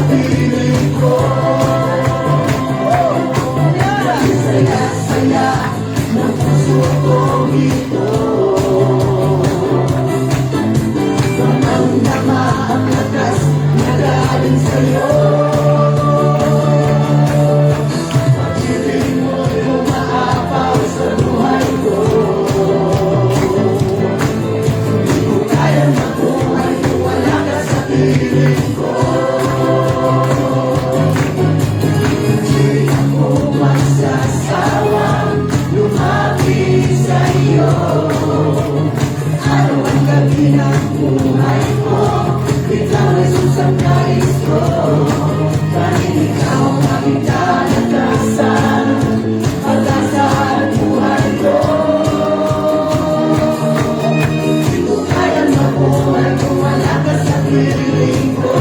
piling ko. Saya-saya ng puso kong ito. Damang-dama ang lakas na galing sa'yo. Pag-ibig mo'y umaapaw sa buhay ko. Hindi ko kayang mabuhay kung wala ka sa piling ko. Hindi ako magsasawang lumapit sa'yo. Araw at gabi ng buhay ko, ikaw ay susang-nais ko. Dahil ikaw ang aking kalakasan, pag-asa at buhay ko. Hindi ko kayang mabuhay kung wala ka sa piling ko.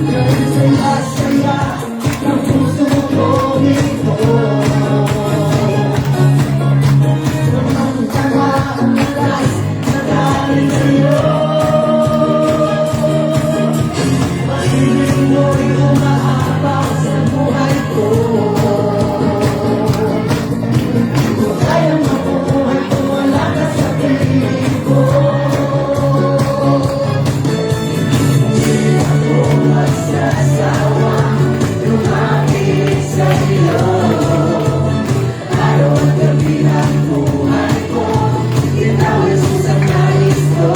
Dahil saya-saya ng puso ko ito. Damang-dama ang lakas na galing sa'yo. Pag-ibig mo'y umaapaw sa buhay ko. Hindi ko kayang mabuhay kung wala ka sa piling ko. Hindi ako magsasawang lumapit sa'yo. Araw at gabi ng buhay ko, ikaw ay susang-nais ko.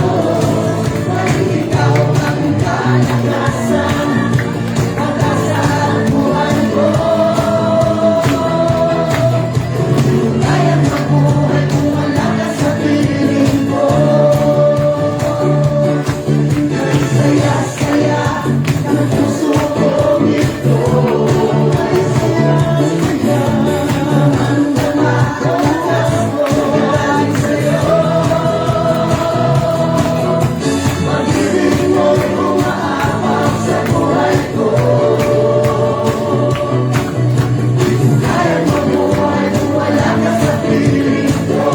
Dahil ikaw ang aking kalakasan, pag-asa at buhay ko. Hindi ko kayang mabuhay kung wala ka sa piling ko. Dahil saya-saya ng puso ko ito. Damang-dama ang lakas na galing sa'yo. Pag-ibig mo'y umaapaw sa buhay ko. Hindi ko kayang mabuhay kung wala ka sa piling ko.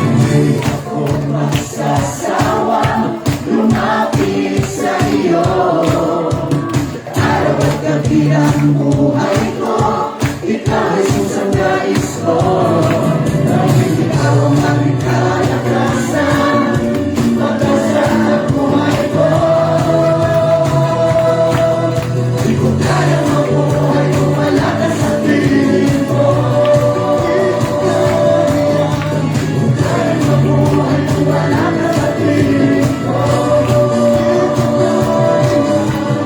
Hindi ako magsasawang lumapit sa'yo. Araw at gabi ng buhay ko, ikaw ay susang-nais ko. Dahil ikaw ang aking kalakasan, pag-asa at buhay ko. Di ko kayang mabuhay kung wala ka sa piling ko. Di ko kayang mabuhay kung wala ka sa piling ko.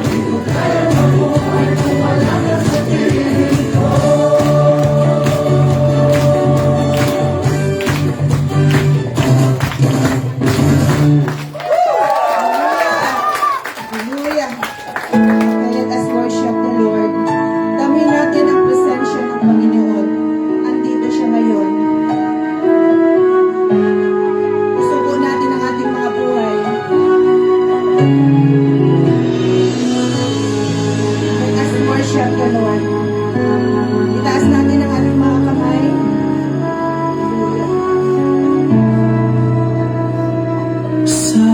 Di ko kayang mabuhay kung wala ka sa piling ko. Hallelujah. Let us worship the Lord. Damhin natin ang presensya ng Panginoon. Andito siya ngayon. Isugo natin ang ating mga buhay. Let us worship the Lord. Itaas natin ang ating mga kamay. Sa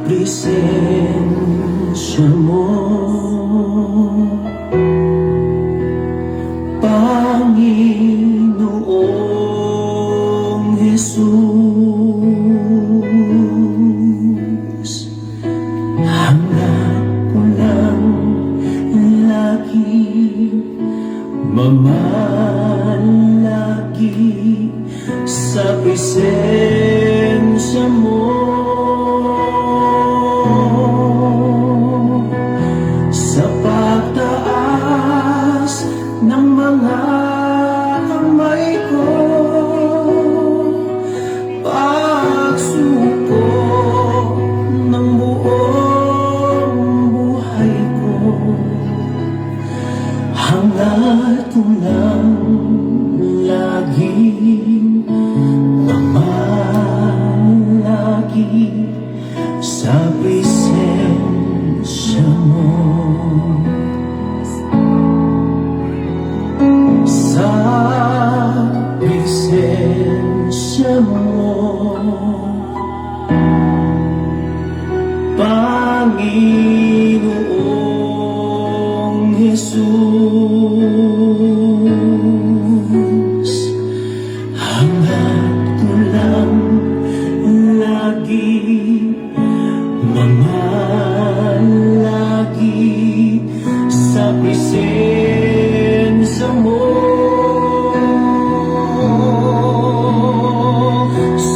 presensya mo, Panginoong Jesus, hanap ko lang lagi mamalagi sa presensya mo. Sa pagtaas ng mga kamay ko, pagsuko ng buong buhay ko, hangad ko lang laging mamalagi sa presensya mo. Sa presensya mo, Panginoong Jesus. Hangad ko lang lagi mamalagi sa presensya mo.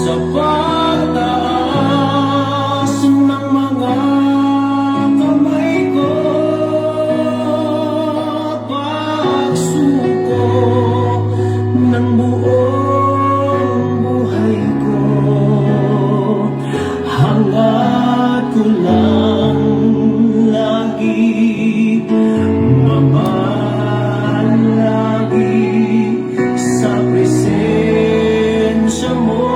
Sa pagtaas ng mga kamay ko, pagsuko ng buong buhay ko, hangad ko lang lagi mamalagi sa presensya mo.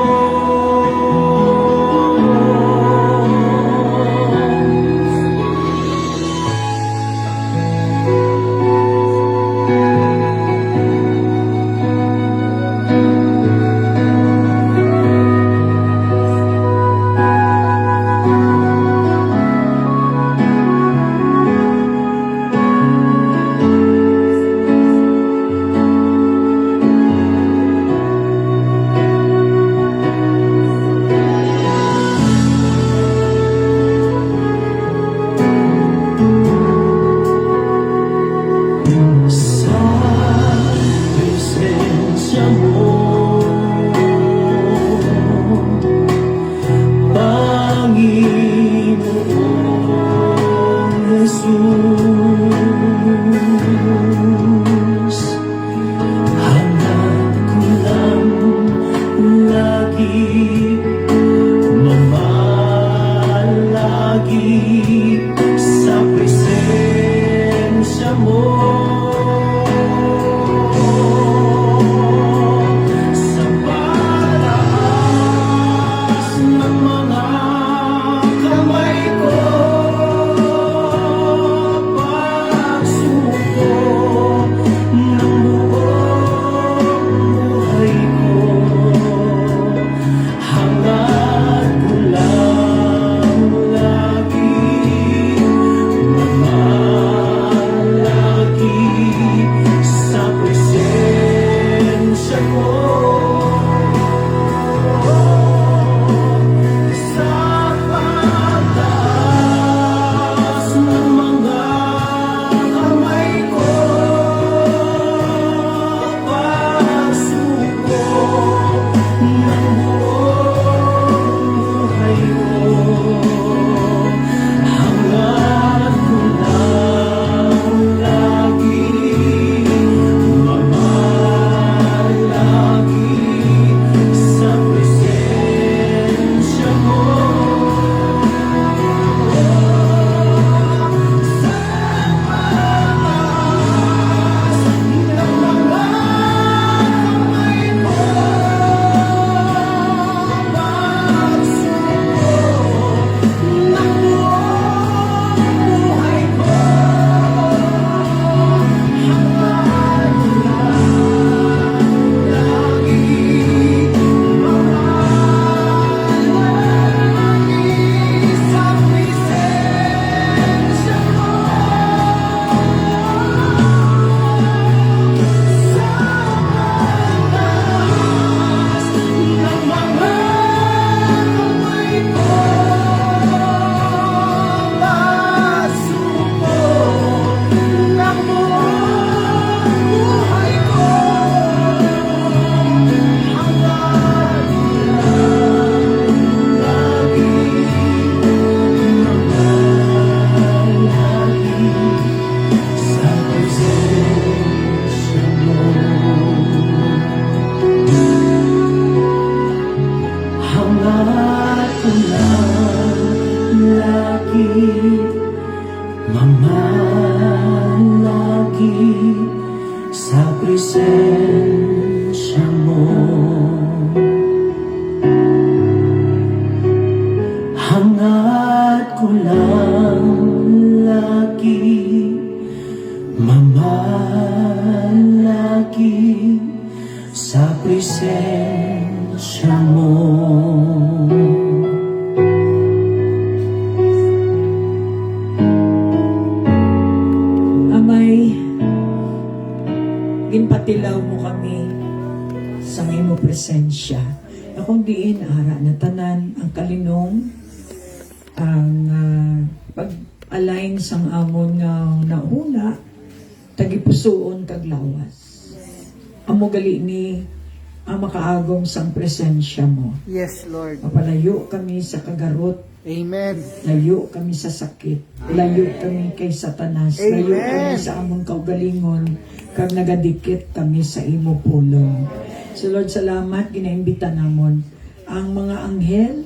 Sa presensya mo, Panginoong Jesus. Hangad ko lang lagi mamalagi sa presensya mo. Sa pagtaas ng mga kamay ko, pagsuko ng buong buhay ko, hangad ko lang lagi mamalagi sa presensya mo. Sa pagtaas ng mga kamay ko, pagsuko ng buong buhay ko, hangad ko lang lagi mamalagi sa presensya mo. Hangad ko lang lagi mamalagi sa presensya mo. Hangad ko lang lagi mamalagi sa presensya mo. akong diin ara na tanan ang kalinong ang pag-align sang amon nga nauna tagipusoon kag lawas. Amo gali ni ang makaagom sang presensya mo. Yes, Lord. Mapalayo kami sa kagarot, Amen. layo kami sa sakit, layo kami kay Satanas, layo Amen. kami sa among kaugalingon, kag nagadikit kami sa imo pulong. So Lord, salamat, ginaimbita namon ang mga anghel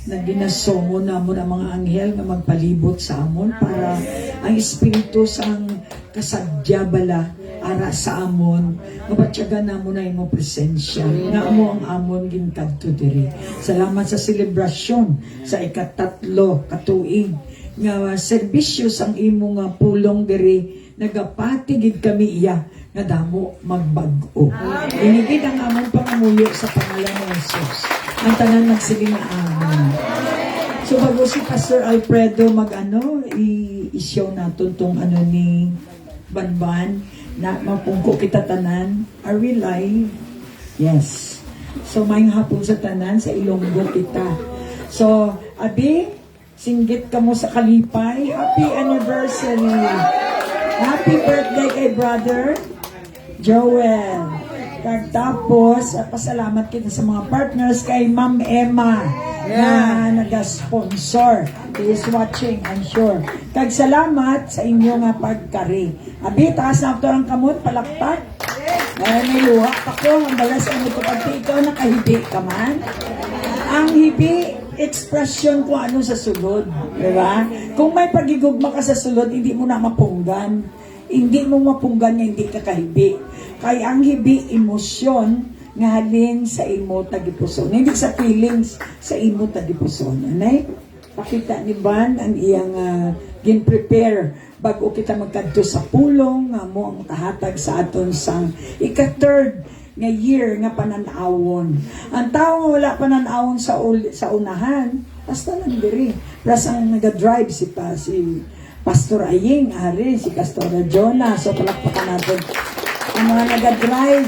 na ginasomo namon ang mga anghel nga magpalibot sa amon para ang espiritu sang kasadya bala ara sa amon mabatyagan namon na imo presensya nga amo ang amon ginkadto diri. Salamat sa selebrasyon sa ikatatlo katuig nga serbisyo sang imo nga pulong diri nagapatigid kami iya nga damo magbag-o. Inigid ang amon pangamuyo sa pangalan ni Jesus. Ang tanan nagsiling na amin. So bago si Pastor Alfredo i-show natin tong ni Banban na mapungko kita tanan. Are we live? Yes. So mayong hapon sa tanan sa Ilonggo kita. So abi, singgit ka mo sa Kalipay. Happy anniversary. Happy birthday kay brother Joel. Tapos, pasalamat kita sa mga partners kay Ma'am Emma na nag-sponsor. He is watching, I'm sure. Kag salamat sa inyo nga pagkari. Abi, taas na ito ang kamot, palakpak. May luha pa ko, ang balas ang ito pag ikaw nakahibi ka man. Ang hibi, expression kung ano sa sulod. Diba? Kung may pagigugma ka sa sulod, hindi mo na mapunggan. Hindi mo mapunggan nga hindi ka kahibi. Kaya ang hibi, emosyon nga halin sa imo tagipuson. Hindi sa feelings, sa imo tagipuson. Anay? Pakita ni Ban ang iyang gin-prepare bago kita magkadto sa pulong nga mo ang kahatag sa aton sang ika-third nga year nga pananawon. Ang tao nga wala pananawon sa unahan, basta lang diri. Plus ang naga-drive si Pastor Aying, si Pastor Jonah. So palakpakan natin ang mga naga-drive.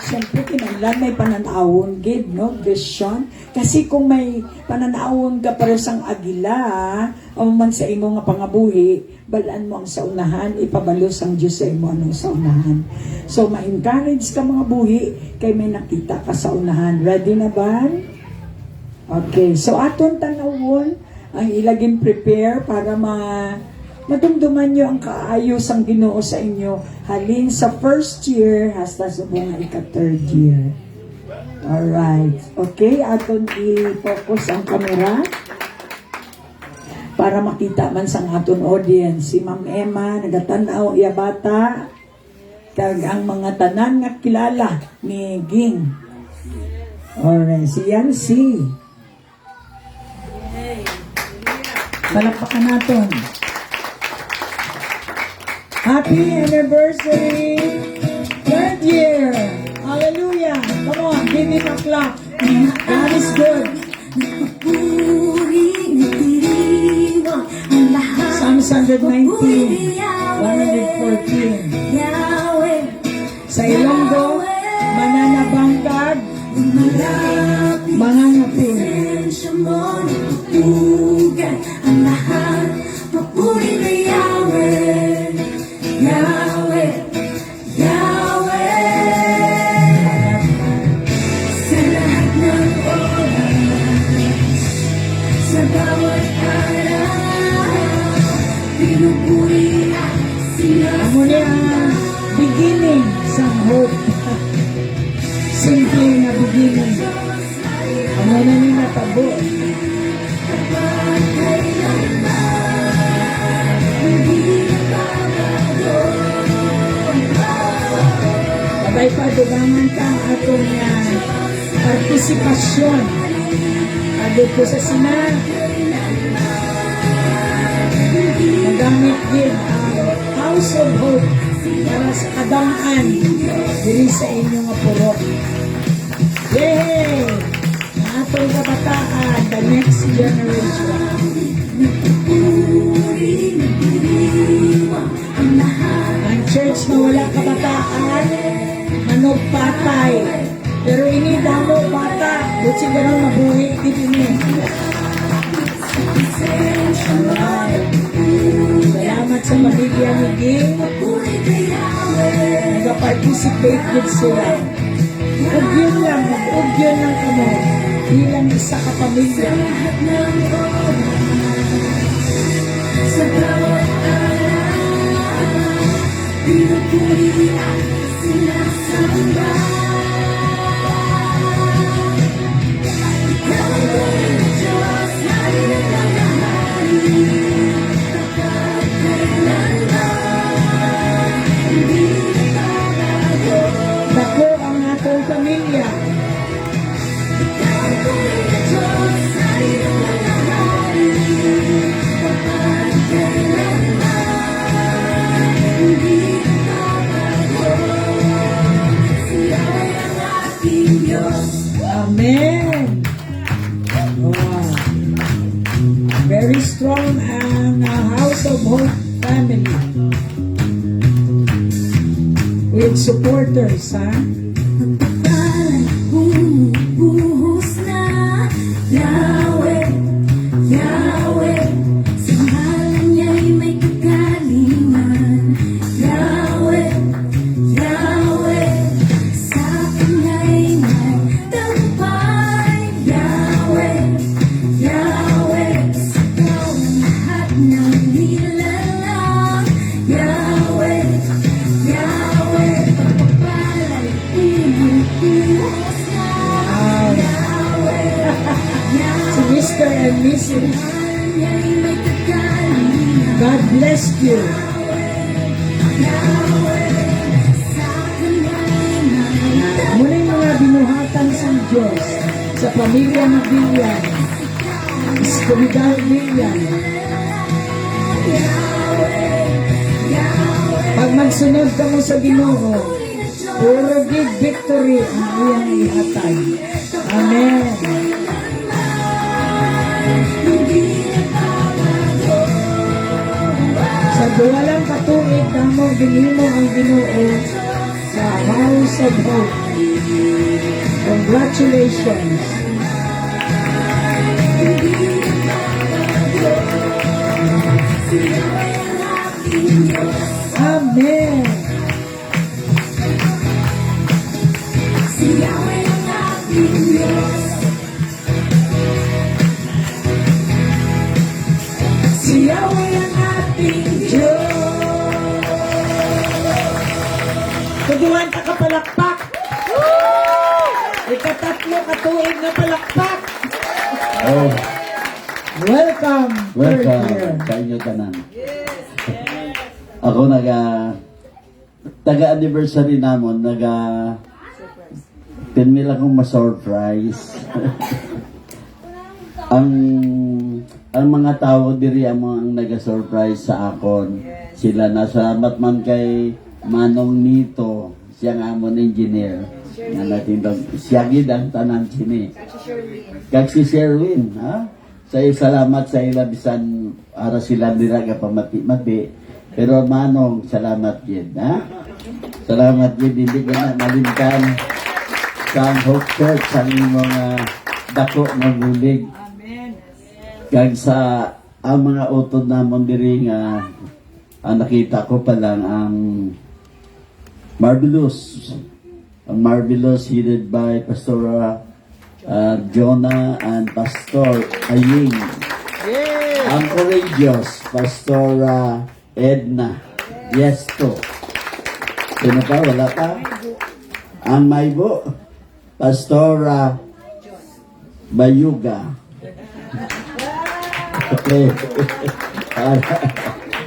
Siyempre, kinanglan may pananawon gid, no? Vision. Kasi kung may pananawon ka para sang agila, o man sa imo nga pangabuhi, balaan mo ang sa unahan, ipabalos ang Diyos sa imo anong sa unahan. So, ma-encourage ka mga buhi, kay may nakita ka sa unahan. Ready na ba? Okay. So, aton tanawon, ang ilaging prepare para madumduman nyo ang kaayos ang Ginoo sa inyo halin sa first year hasta sa mga ika-third year. Alright. Okay, aton i-focus ang kamera para makita man sang aton audience. Si Ma'am Emma, nagatanaw iya bata, kag ang mga tanan nga kilala ni Ging. Alright, si Yancy. Palakpakan natin. Happy anniversary! Third year! Hallelujah! Come on, give him a clap. God is good. Psalms 119, 114. Sa Ilonggo, mananabangkag, mananapin. Ang lahat, papuri na Yahweh, Yahweh, Yahweh. Sa lahat ng oras, sa bawat araw, pinupuri at Amo niya ang beginning sa hope. Simple na beginning. Amo na niya natabo. Sabay pa dugangan ka ang atong partisipasyon. Agad ko sa Senado. Nagamit din ang House of Hope para sa kadamhan diri sa inyong purok. Yay! Ang atong kabataan, the next generation. Ang church na wala kabataan, manog patay. Pero ini damo bata, But siguro mabuhay din eh. Salamat sa pamilya ni Ging. Nag-participate din sila. Huwag yun lang kamo. Bilang isa ka pamilya. Sa bawat araw, pinupuri at sinasamba. Ikaw ang tunay na Diyos, hari ng mga hari. Kapag kailanman, hindi nagbabago. Dako ang atong pamilya. Ikaw ang tunay na Diyos, hari ng mga hari. Kapag kailanman, hindi nagbabago. Siya ay ang ating Diyos. Amen. Wow. Very strong ang House of Hope family. With supporters, ha? Pagpapalan bumubuhos na Yahweh, Yahweh, sa ngalan niya'y may kagalingan. Yahweh, Yahweh, sa Kanya'y may tagumpay. Yahweh, Yahweh, sa ikaw ang lahat ng nilalang. Yahweh, Yahweh, pagpapalan bumubuhos na Yahweh, Si Mr. and Mrs. niya'y may kagalingan. God bless you. Muna yung mga binuhatan sa Diyos sa pamilya ng Bilyan. Escobar Bilyan. Pag magsunod ka mo sa Ginoo, puro give victory ang iyang ihatay. Amen. Sa duwalang katuig damo ginimo ang Ginoo sa House of Hope. Congratulations. Amen. Si Yahweh ang ating Diyos. Si Yahweh ang ating Diyos. Kuduhan ka kapalakpak. Ikatatlo katuig na palakpak. Oh, Welcome. third year. welcome sa inyo tanan. Ako taga-anniversary namon, pinmila akong ma-surprise. ang mga tao diri ang mga naga-surprise sa akon. Sila nasalamat man kay Manong Nito, siyang amon engineer. Nga natindog, siya gid ang tanan sini. Kag si Sherwin, ha? Salamat sa ila bisan ara sila dira ka pamati-mati. Pero Manong, salamat gid, ha? Salamat gid, hindi ka na malimtan sa Hope Church sa imong dako nga bulig. Kag sa ang mga utod namon diri nga ang nakita ko pa lang ang Marvelous. Ang Marvelous headed by Pastor Jonah and Pastor Aying. Ang Courageous, Pastor Edna. Yes to. Sino pa? Wala pa? Ang Maybo, Pastor Bayuga. Okay.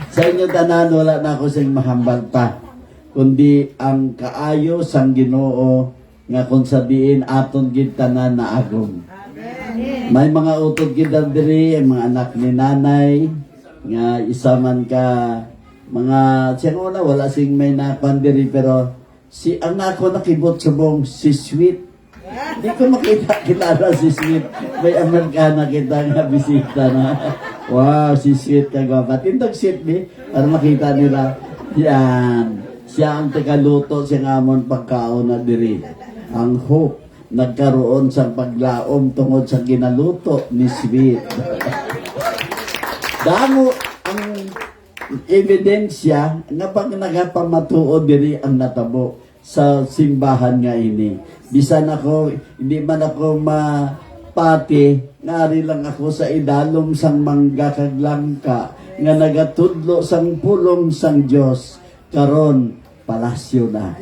Sa inyo tanan, wala na ako sing mahambal pa. Kundi ang kaayo sang Ginoo nga kung sabihin aton gid tanan na agom. May mga utod gid diri, ang mga anak ni nanay nga isa man ka mga siya una wala sing may nakuan diri pero si ang nako nakibot subong si Sweet. Di ko kilala si Sweet. May Amerikana kita nga bisita na. Wow, si Sweet ka gwapa. Tindog Sweet ni para makita nila. Yan. Siya ang tagaluto siya ngamon pagkaon na diri. Ang Hope. nagkaroon sa paglaom tungod sa ginaluto ni Sweet. Damo ang ebidensya nga pag nagapamatuod diri ang natabo sa simbahan nga ini. Bisan ako, hindi man ako mapati, ngari lang ako sa idalom sang mangga kag langka nga nagatudlo sang pulong sang Dios karon palasyo na.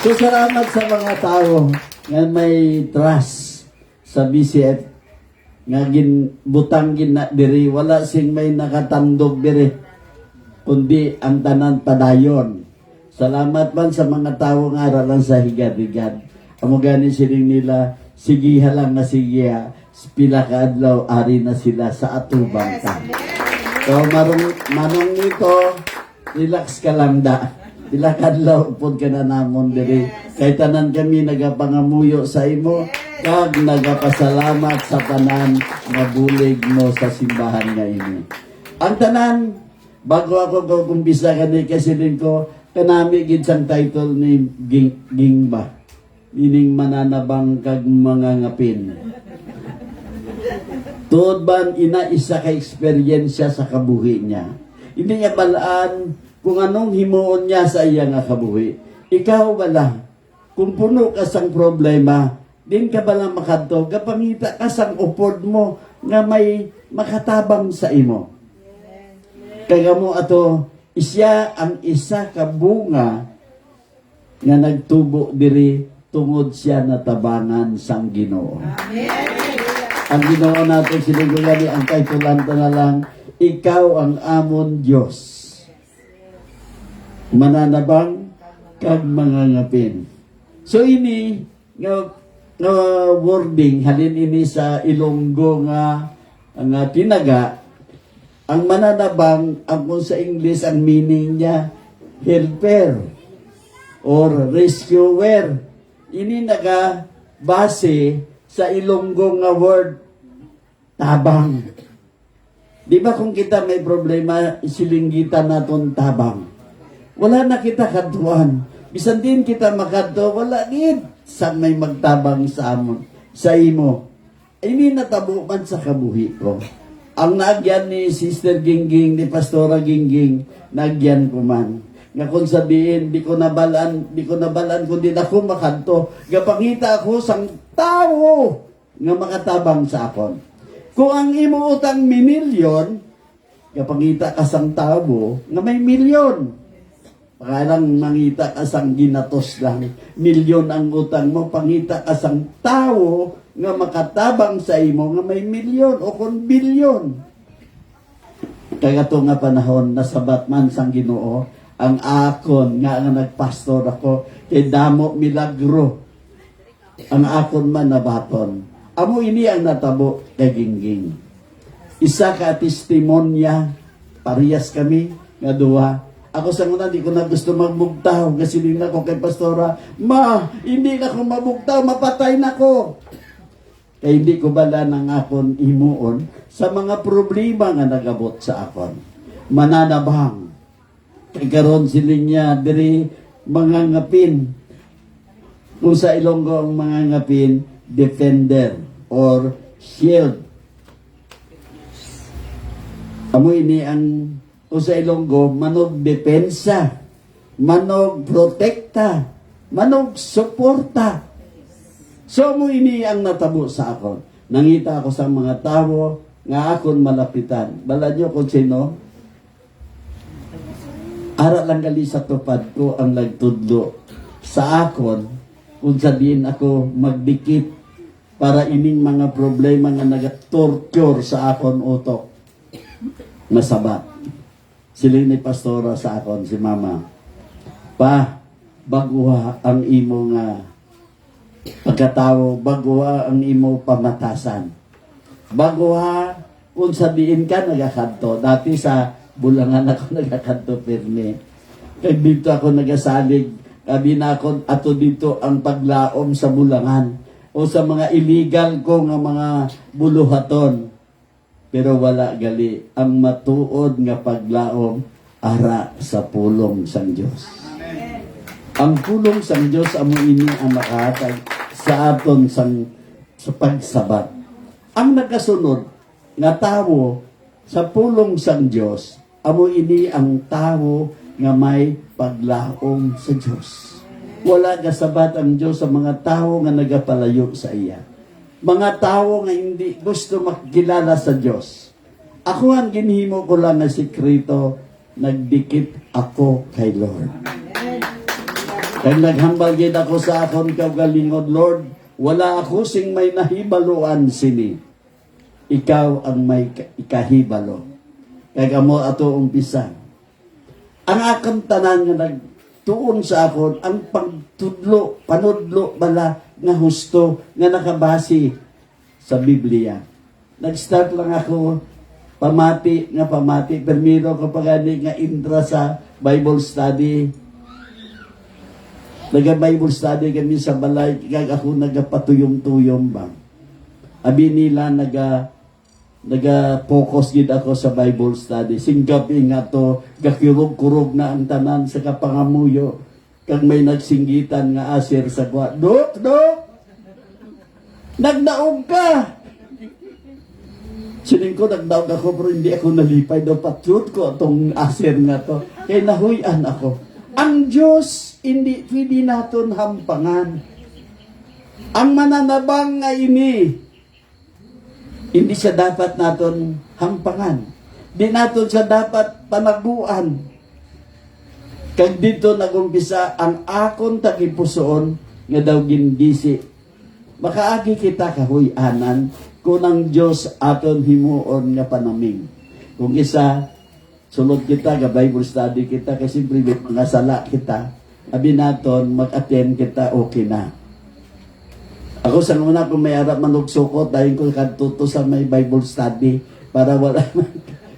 So salamat sa mga tao nga may trust sa BCF nga butang gina diri, wala sing may nakatandog diri kundi ang tanan padayon. Salamat man sa mga tao nga aralan sa higad-higad. Amo gani siling nila, sigiha lang na sigiha, pila ka adlaw ari na sila sa atubang ta. So manong nito, relax ka lang da. Pila ka adlaw pod ka na namon diri. Kay tanan kami nagapangamuyo sa imo, kag nagapasalamat sa tanan nga bulig mo sa simbahan nga ini. Ang tanan, bago ako kukumbisa kani kasiling ko, kanami gid sang title ni Gingba. Meaning mananabang kag mga ngapin. Tuod ban ina isa ka eksperyensya sa kabuhi niya. Hindi niya balaan kung anong himuon niya sa iya nga kabuhi. Ikaw bala, kung puno ka sang problema, din ka bala makadto, kapangita ka sang upod mo nga may makatabang sa imo. Kaya mo ato, isya ang isa ka bunga nga nagtubo diri tungod siya natabangan sang Ginoo. Ang Ginoo natin sinugani ang titulan na lang, ikaw ang amon Dios. Mananabang kag mga ngapin. So ini nga wording halin ini sa Ilonggo nga tinaga. Ang mananabang, ang kung sa English, ang meaning niya, helper or rescuer. Ini base sa Ilonggo nga word, tabang. Di ba kung kita may problema, isilinggitan naton tabang. Wala na kita kadtuan. Bisan din kita makadto, wala din. Saan may magtabang sa imo. Ini natabo man sa kabuhi ko. Ang naagyan ni Sister Gingging, ni Pastora Gingging, naagyan ko man. Nga kung sabihin, di ko nabalaan, kundi ako makadto. Gapangita ako sang tao nga makatabang sa akon. Kung ang imo utang milyon, gapangita ka sang tao nga may milyon. Pakalang mangita ka sang ginatos lang. Milyon ang utang mo, pangita ka sang tao nga makatabang sa imo nga may milyon o kung bilyon. Kaya ito nga panahon, nasabat man sang Ginoo, ang akon nga nagpastor ako, kay damo milagro. Ang akon man nabaton. Amo ini ang natabo kay Gingging. Isa ka testimonya, parehas kami, nga duha. Ako sa una, di ko na gusto magbugtaw. Kasi din ako kay Pastora, Ma, hindi na ako mabugtaw, mapatay na ko. Kaya hindi ko bala ng akon imuon sa mga problema nga nagabot sa akon. Mananabang. Kaya karon siling niya, diri mga ngapin. Kung sa Ilonggo ang mga ngapin, defender or shield. Amo ini ang kung sa Ilonggo, manog depensa, manog protekta, manog suporta. So mo ini ang natabo sa akon. Nangita ako sa mga tao nga akon malapitan. Bala nyo kung sino? Ara lang gali sa tupad ko ang nagtudlo sa akon kung sabihin ako magdikit para ining mga problema nga nag-torture sa akon utok. Masabat. Sila ni Pastora sa akon, si Mama. Pa, baguha ang imo nga pagkatao, baguha ang imo pamatasan. Baguha, kung sabihin ka, nagakadto. Dati sa Bulangan ako nagakadto pirmi. Kaya dito ako nagasalig. Sabi na ako, ato dito ang paglaom sa Bulangan. O sa mga illegal ko nga mga buluhaton. Pero wala gali ang matuod nga paglaom ara sa pulong sang Dios. Ang pulong sang Dios amo ini ang makahatag sa aton sa pagsabat. Ang nakasunod nga tawo sa pulong sang Dios amo ini ang tawo nga may paglaom sa Dios. Wala kasabat ang Dios sa mga tawo nga nagapalayo sa iya. Mga tawo nga hindi gusto makilala sa Dios. Ako ang ginhimo ko lang na sikreto, nagdikit ako kay Lord. Kaya naghambal gid ako sa akon kaugalingod, Lord, wala ako sing may nahibaluan sini. Ikaw ang may ikahibalo. Kaya mo ato umpisa. Ang akong tanan nga nagtuon sa akon, ang pagtudlo, panudlo bala nga husto nga nakabase sa Biblia. Nag-start lang ako pamati, permiro ko pagani nga intra sa Bible study. Naga-Bible study kami sa balay, kag ako nagapatuyom-tuyom ba. Abi nila naga-focus gid ako sa Bible study. Singgabi nga to, gakirog-kurog na ang tanan sa kapangamuyo. Kag may nagsinggitan nga aser sa kwa. Dok! Nagdaog ka! Sining ko, nagdaog ako, pero hindi ako nalipay. Do patrut ko itong aser nga to. Kaya nahuyan ako. Ang Diyos, hindi pwede naton hampangan. Ang mananabang nga ini, hindi siya dapat naton hampangan. Di naton siya dapat panaguan. Kag dito nagumpisa ang akon tagipusoon nga daw gingisi. Makaagi kita kahuy-anan kung ang Diyos aton himuon nga panaming. Kung isa, sulod kita, ga Bible study kita, kasi private mga sala kita, abi naton, mag-attend kita, okay na. Ako sa una, kung may arap manugsukot, dahil ko katuto sa may Bible study, para wala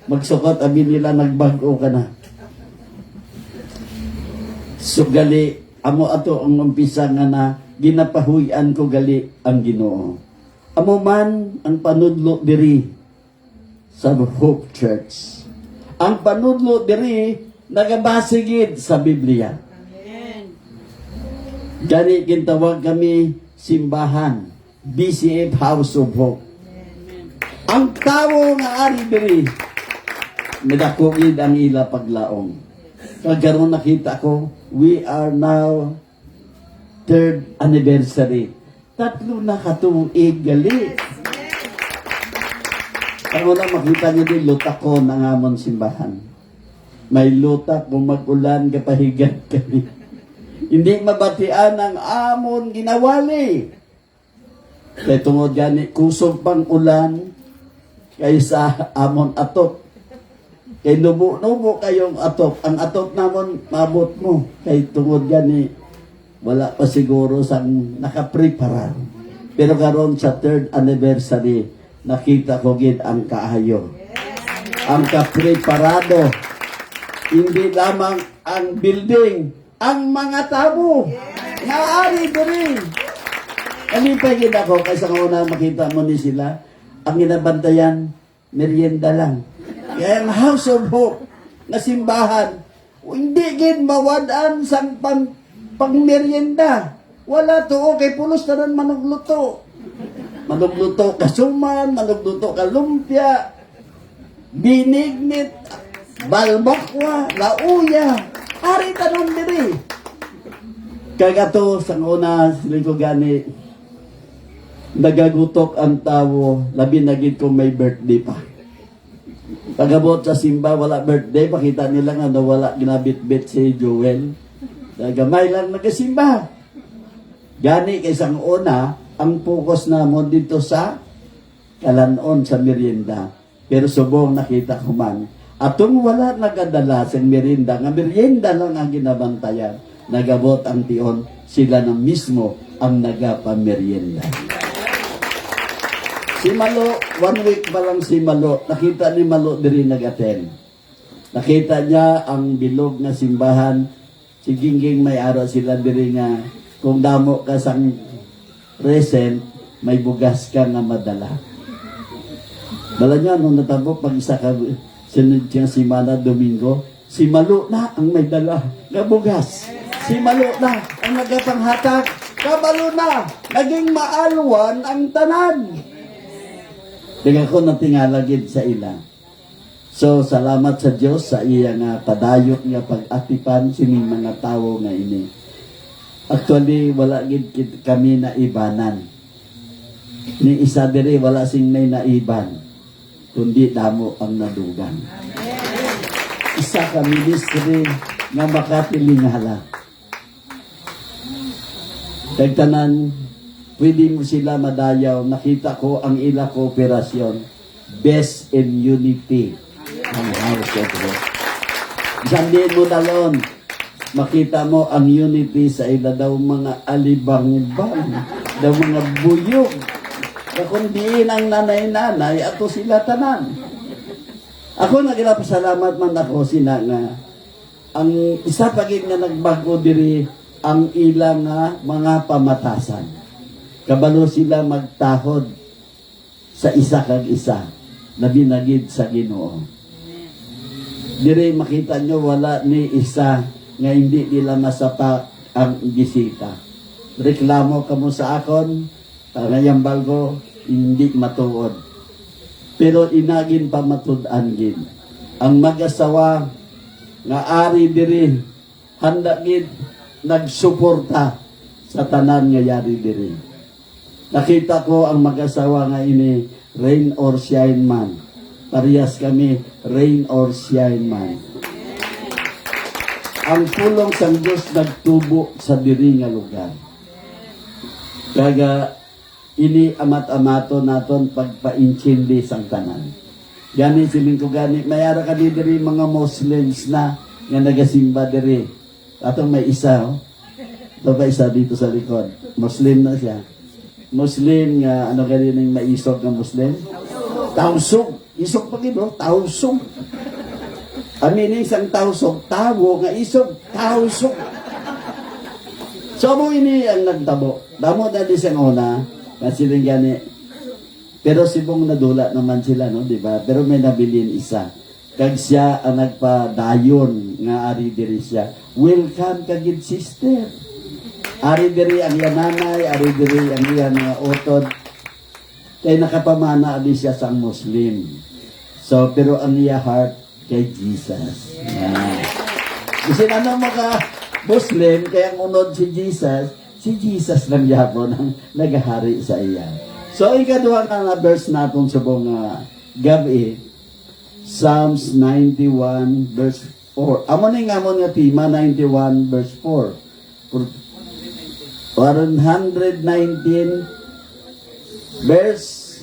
magsukot, abi nila nagbago ka na. So gali, amo ato ang umpisa nga na, ginapahuyan ko gali ang Ginoo. Amo man ang panudlo diri sa Hope Church. Ang panudlo diri nagabasigid sa Biblia. Gani gintawag kami simbahan, BCF House of Hope. Ang tawo nga ari diri nadakugid ang ila paglaom. Kagaron nakita ko, we are now 3rd anniversary. 3 na katuig gali. Ang una makita niyo din, lutak ko ng amon simbahan. May lutak kung mag-ulan, kapahigan kami. Hindi mabatian ang amon ginawali. Kaya tungod gani, kusog pang ulan, kaysa amon atop. Kay nubo-nubo kayong atop. Ang atop namon, mabot mo. Kay tungod gani, wala pa siguro sang nakaprepara. Pero karon sa 3rd anniversary, nakita ko gid ang kaayo. Ang kapreparado. Hindi lamang ang building, ang mga tabo. Naari diri. Kalipay gid ako kaysa nga una makita mo ni sila. Ang ginabantayan, merienda lang. Kaya ang House of Hope na simbahan, hindi gid mawadan sang pangmerienda. Wala to, kay pulos tanan manugluto. Manugluto kasuman, manugluto kalumpia, binignit, balbakwa, lauya. Ari tanan diri. Kagato sang una siling ko gani nagagutok ang tawo, labi na gid kung may birthday pa. Pagabot sa simba, wala birthday, pakita nila nga na wala ginabit-bit si Joel. Gamay lang nagasimba. Gani kay sang una, ang focus na mo dito sa kalanon sa merienda. Pero subong nakita ko man, atong wala nagadala sa merienda, nga merienda lang ang ginabantayan. Nagabot ang tiyon, sila na mismo ang nagapamerienda. Si Malo, 1 week pa lang si Malo, nakita ni Malo diri nag-attend. Nakita niya ang bilog na simbahan, si Gingging may araw sila diri nga, kung damo ka sang present, may bugas ka nga madala. Bala niya, nung natabo, pag isa ka, sunod siya si Mana Domingo, si Malo na ang may dala nga bugas. Si Malo na ang nagapanghatag. Kabalo na, naging maalwan ang tanan. Tiga ko natingalagid sa ila. So, salamat sa Diyos sa iya nga padayot nga pag-atipan sining mga tao nga ini. Actually, wala gid kami na ibanan. Ni isa diri wala sing may naiban, kundi damo ang nadugan. Isa ka ministry nga makatilingala. Kagtanan, pwede mo sila madayaw. Nakita ko ang ila kooperasyon. Best in unity ang house of God. Sandiin mo dalon. Makita mo ang unity sa ila daw mga alibang-bang. Daw mga buyog. Kakundiin ang nanay-nanay ato sila tanan. Ako nagpasalamat man ako sina nga. Ang isa pagig nga nagbago diri ang ilang mga pamatasan. Kabalo sila magtahod sa isa kag isa na binagid sa Ginoo. Dire makita nyo wala ni isa nga hindi nila masapa ang bisita. Reklamo kamo sa akon, ngayambal ko, hindi matuod. Pero inagin pa matud-an gid. Ang mag-asawa nga ari diri handa gid nagsuporta sa tanan nga yari diri. Nakita ko ang mag-asawa nga ini rain or shine man. Parehas kami rain or shine man. Ang pulong sang Diyos nagtubo sa diri nga lugar. Kaga ini amat-amato naton pagpa-intindi sang tanan. Gani siling ko gani mayara ka diri mga Muslims na nga nagasimba diri. Atong may isa, oh. Ito pa isa dito sa likod. Muslim na siya. Muslim nga, ano kaya yung maisog ng Muslim? Tausog. Isog pa gino, tausog. Aminin isang tausog, tawo nga isog, tausog. So mo ini ang nagtabo. Damo na di siyang una, na silang gani. Pero sibong nadula naman sila, no? Diba? Pero may nabilin isa. Kag siya ang nagpadayon nga ari diri siya. Welcome kagid sister. Ari diri ang yananay, ari diri ang iya mga utod. Kay nakapamana ali siya sang Muslim. So pero ang iya heart kay Jesus. Kasi ano mga Muslim kay ang unod si Jesus lang yapon ang nagahari sa iya. So ikaduha nga verse naton subong gabi. Psalms 91 verse 4. Amo ni nga nga tema 91 verse 4. 119 verse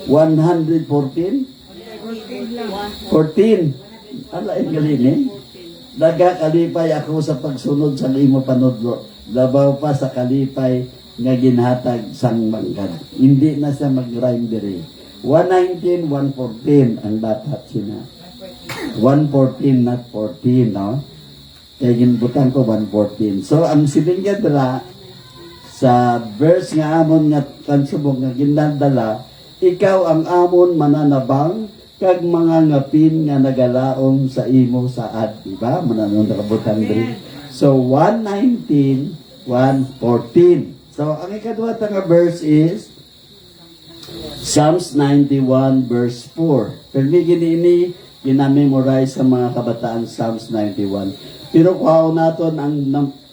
114. 14. Ala ang galing eh. Daga kalipay ako sa pagsunod sa imo panudlo. Labaw pa sa kalipay nga ginhatag sang manggad. Hindi na siya mag-rhyme diri. 119, 114 ang dapat sina. 114, not 14, no? Kaya ginbutan ko 114. So, ang silingga dala, sa verse nga amon nga kansubong nga ginadala, ikaw ang amon mananabang, kag mga ngapin nga nagalaom sa imo saad. Diba? Mananong nakabutan diri. So, 119, 114. So, ang ikaduha nga verse is, Psalms 91 verse 4. Pero ini ginamemorize sa mga kabataan Psalms 91. Pero kuhaw naton ang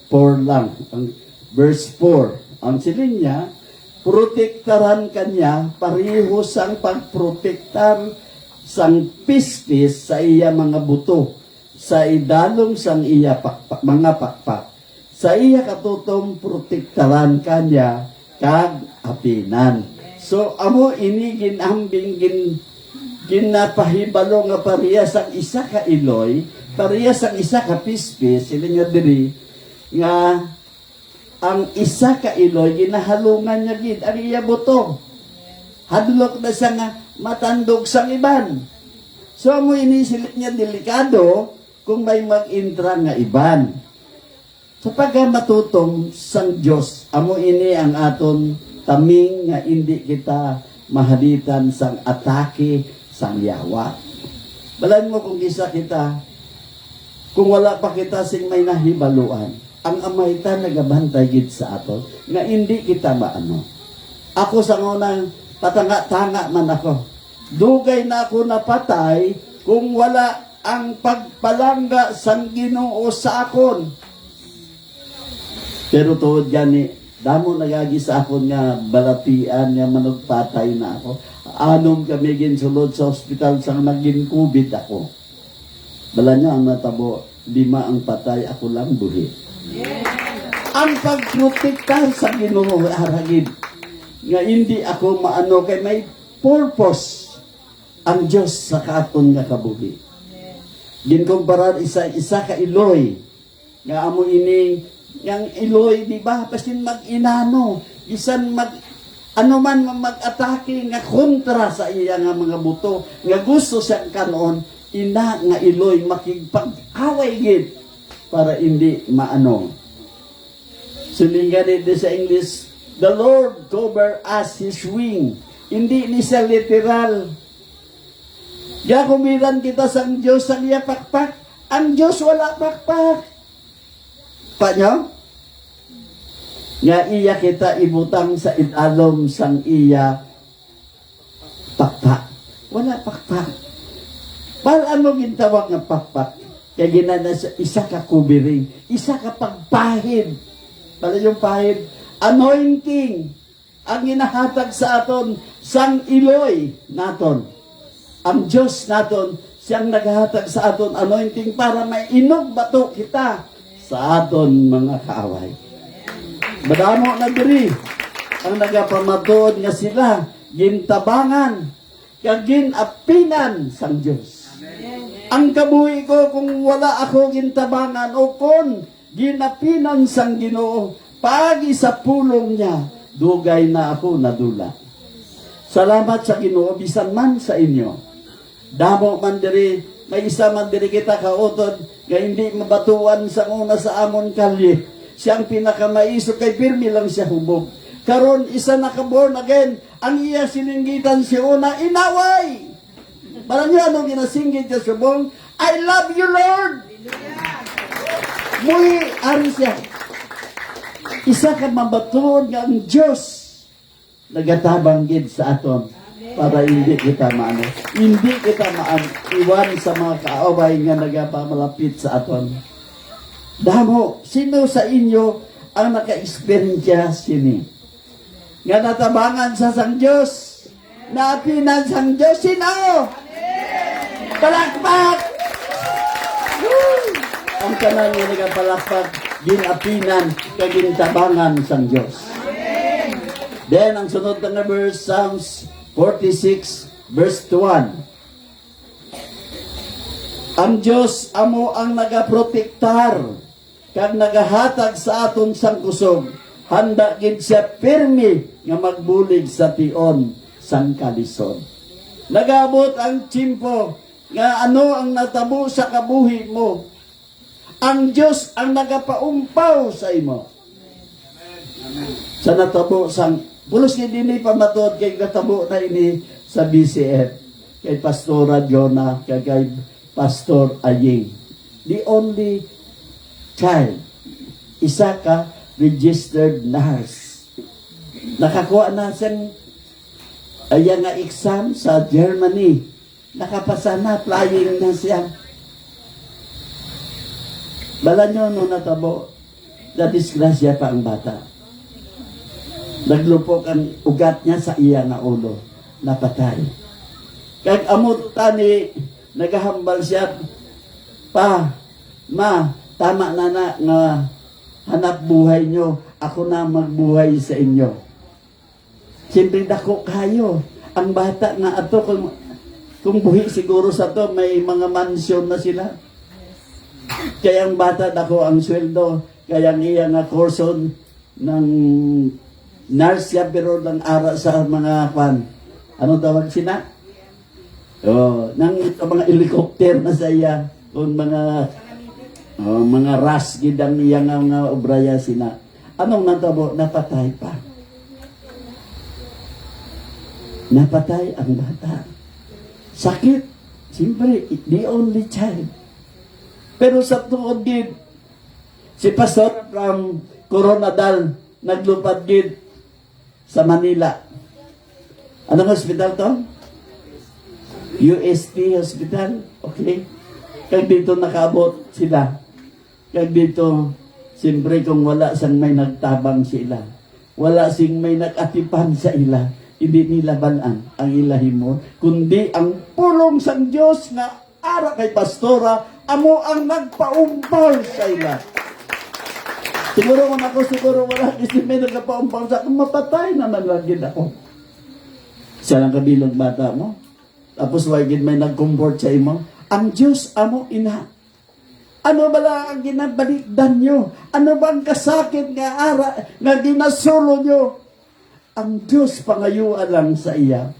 4 lang. Ang verse 4. Ang siling niya, protektaran kanya pareho sang pagprotektar sang pistis sa iya mga buto. Sa idalong sang iya mga pakpak. Sa iya katutong protektaran kanya kag apinan. So, amo ini ginambing ginapahibalo nga parehas ang isa ka iloy, parehas ang isa ka pispis, sila nga diri, nga ang isa ka iloy, ginahalungan niya gid ang iya buto. Hadlok na siya nga matandog sang iban. So, amo ini sila niya delikado kung may mag-intra nga iban. Sa pagkamatutong sang Diyos, amo ini ang aton taming nga hindi kita mahalitan sang atake sang yawa. Balan mo kung isa kita kung wala pa kita sing may nahibaluan, ang amay ta nagabantay gid sa ato nga hindi kita maano. Ako sa ngunang patanga-tanga man ako. Dugay na ako napatay kung wala ang pagpalangga sang Ginoo sa akon. Pero tuod gani, damo nagagi sa akon nga balatian nga manugpatay na ako. Anom kami ginsulod sa ospital sang naging COVID ako. Bala niya ang natabo, 5 ang patay, ako lang buhi. Ang pagprotekta sa Ginoo aragid nga hindi ako maano kay may purpose ang Dios sa katon nga kabuhi. Ginkumpara isa ka iloy nga amo ini yang iloy di ba pasin mag-inano bisan mag ano man mag-atake nga kontra sa iya nga mga buto nga gusto siyang kanon ina nga iloy makigpag-away gid para hindi maano. Sulingan din sa English, the Lord cover us His wing. Hindi ni siya literal. Ya kumilan kita sang Diyos sang iya pakpak. Ang Diyos wala pakpak. Panyo? Nga iya kita ibutang sa idalom sang iya pakpak. Wala pakpak. Paano gintawag nga pakpak? Kaya ginana sa isa ka kubiring, isa ka pagpahid. Pala yung pahid, anointing ang ginahatag sa aton sang iloy naton. Ang Diyos naton, siyang naghahatag sa aton anointing para may inog bato kita sa aton mga kaaway. Madamo na diri ang nagapamatuod nga sila, gintabangan, kag ginapinan sang Diyos. Ang kabuhi ko kung wala ako gintabangan o kon ginapinan sang Ginoo, pagi sa pulong niya, dugay na ako nadula. Salamat sa Ginoo, bisan man sa inyo. Damo man diri, may isa man diri kita kautod, nga hindi mabatuan sa una sa amon kalye. Siyang pinakamaisog kay pirmi lang siya hubog. Karon isa naka-born again, ang iya sininggitan si una, inaway! Parang niya anong ginasinggit niya subong, I love you, Lord! Muy ari siya. Isa ka mabatuon nga ang Diyos nagatabang gid sa aton para hindi kita maano. Hindi kita iwan sa mga kaaway nga nagapamalapit sa aton. Damo, sino sa inyo ang naka-experience sini? Nga natabangan sa sang Diyos, naapinan sang Diyos, sino? Palakpak! Woo! Ang kanan nga nagapalakpak, ginapinan, kagintabangan sang Diyos. Then, ang sunod na verse, Psalms 46, verse 1. Ang Diyos, amo ang nagaprotektar, kag nagahatag sa aton sang kusog, handa gid siya pirmi nga magbulig sa tion sang kalisod. Nagabot ang tiyempo nga ano ang natabo sa kabuhi mo. Ang Diyos ang nagapaumpaw sa imo. Sa natabo sang pulos ni dinhi pamatod kay natabo na ini sa BCF kay Pastora Jonah kay Pastor Aying. The only child, isa ka registered nurse. Nakakuha na siyang ayan nga exam sa Germany. Nakapasa na, flying na siya. Bala nyo nung natabo, na-disgrasya pa ang bata. Naglupok ang ugat niya sa iya nga ulo. Napatay. Kag amot tani, nagahambal siya, pa, ma, tama na nga hanap buhay nyo, ako na magbuhay sa inyo. Siyempre dako kayo. Ang bata nga ato, kung buhi siguro sa to, may mga mansyon na sila. Kaya ang bata dako ang sweldo, kaya iya nga kurso ng nurse siya, pero ng ara sa mga pan. Ano tawag sina? Nang mga helicopter na sa iya, kung mga ras gidang iya nga obraya sina. Anong natabo? Napatay pa. Napatay ang bata. Sakit. Siyempre, the only child. Pero sa tuod gid, si Pastor from Coronadal naglupad gid sa Manila. Anong hospital to? UST Hospital. Okay. Kag dito nakaabot sila. Kag dito, siyempre kung wala sang may nagtabang sila, wala sing may nag-atipan sa ila, hindi nila balaan ang ilahimo, kundi ang pulong sang Diyos nga ara kay pastora, amo ang nagpaumpaw sa ila. Siguro kung ako, siguro wala kasi may nagpaumpaw sa akin, mapatay naman lagi ako. Siya lang kabilog bata mo. Tapos wagin may nag-comfort sa imo. Ang Diyos amo ina. Ano ba lang ang ginabalikdan nyo? Ano ba ang kasakit nga ara, nga ginasulo nyo? Ang Diyos pangayuan lang sa iya.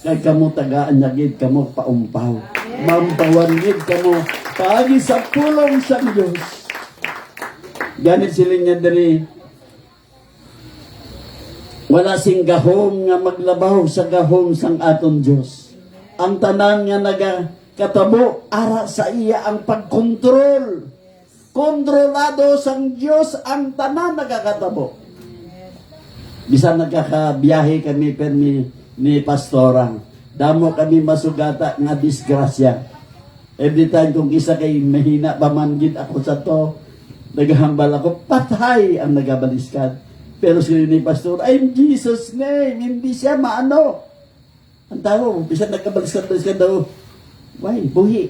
Kaya kamo tagaan niya gid kamo paumpaw. Mampawan gid kamo paagi sa pulong sa Diyos. Ganit siling niya diri. Wala sing gahom nga maglabaw sa gahom sang aton Diyos. Ang tanan nga katabo, ara sa iya ang pagkontrol. Kontrolado sang Diyos ang tanan nagakatabo. Bisan nagkakabiyahe kami ni pastora. Damo kami masugata nga disgrasya. Every time kung isa kay mahina pamanggit ako sa to, naghahambal ako, patay ang nagabaliskad. Pero sila ni pastor, in Jesus' name, hindi siya maano. Ang tao, bisan nagkabaliskad daw, why? Buhi.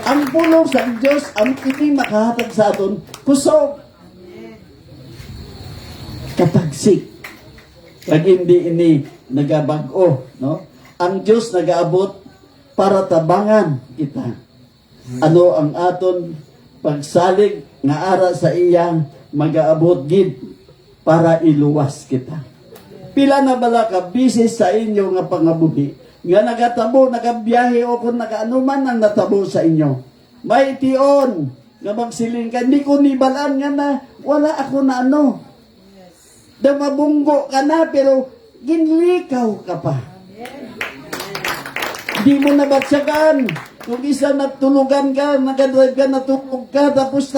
Ang pulong sa Diyos, ang ini makahatag sa aton, kusog. Katagsik. Pag hindi ini nagabago, no? Ang Diyos nagaabot para tabangan kita. Ano ang aton pagsalig nga ara sa iyang magaabot gid para iluwas kita. Pila na bala ka bisis sa inyo nga pangabuhi nga nagatabo, nagabiyahe o kung nagaanuman ang natabo sa inyo. May tion nga magsiling ka, hindi ko nibalaan nga na wala ako na ano. Damabunggo ka na pero ginlikaw ka pa. Di mo nabatsagan. Kung isa natulugan ka, nagadrive ka, natulog ka, tapos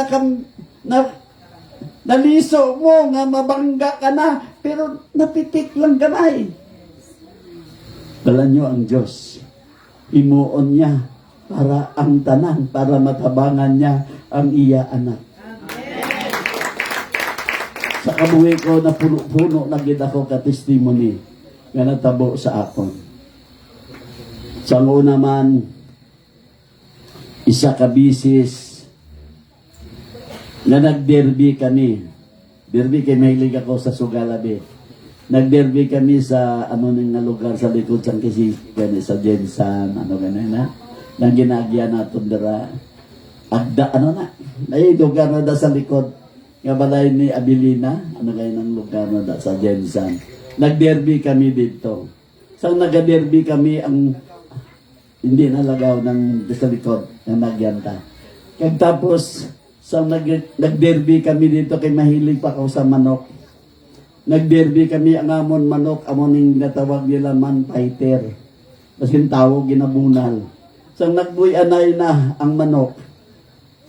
naliso mo nga mabangga ka na, pero napitik lang gamay. Dala nyo ang Diyos. Imuon niya para ang tanan, para matabangan niya ang iya anak. Sa kabuhi ko na puno-puno na gid ako ka-testimony nga natabo sa akon. Sa una man, isa ka bisis na nagderby kami. Derby kay mahilig ako sa Sugalabi. Nagderby kami sa ano ning nga lugar sa likod sang Kisisi, gani sa Jensan, ano ganun na. Nang ginagya naton dira. Agda ano na. Ay lugar na da sa likod nga balay ni Abilina, ano kay nang lugar na da sa Jensan. Nagderby kami dito. Sang nagaderby kami ang hindi nalagaw ng sa likod ng nagyanta. Kaya tapos, sa nagderby kami dito kay mahilig pa ako sa manok. Nagderby kami ang amon manok, amon yung natawag nila man fighter. Kasi tawag ginabunal. Sa nagbuyanay na ang manok,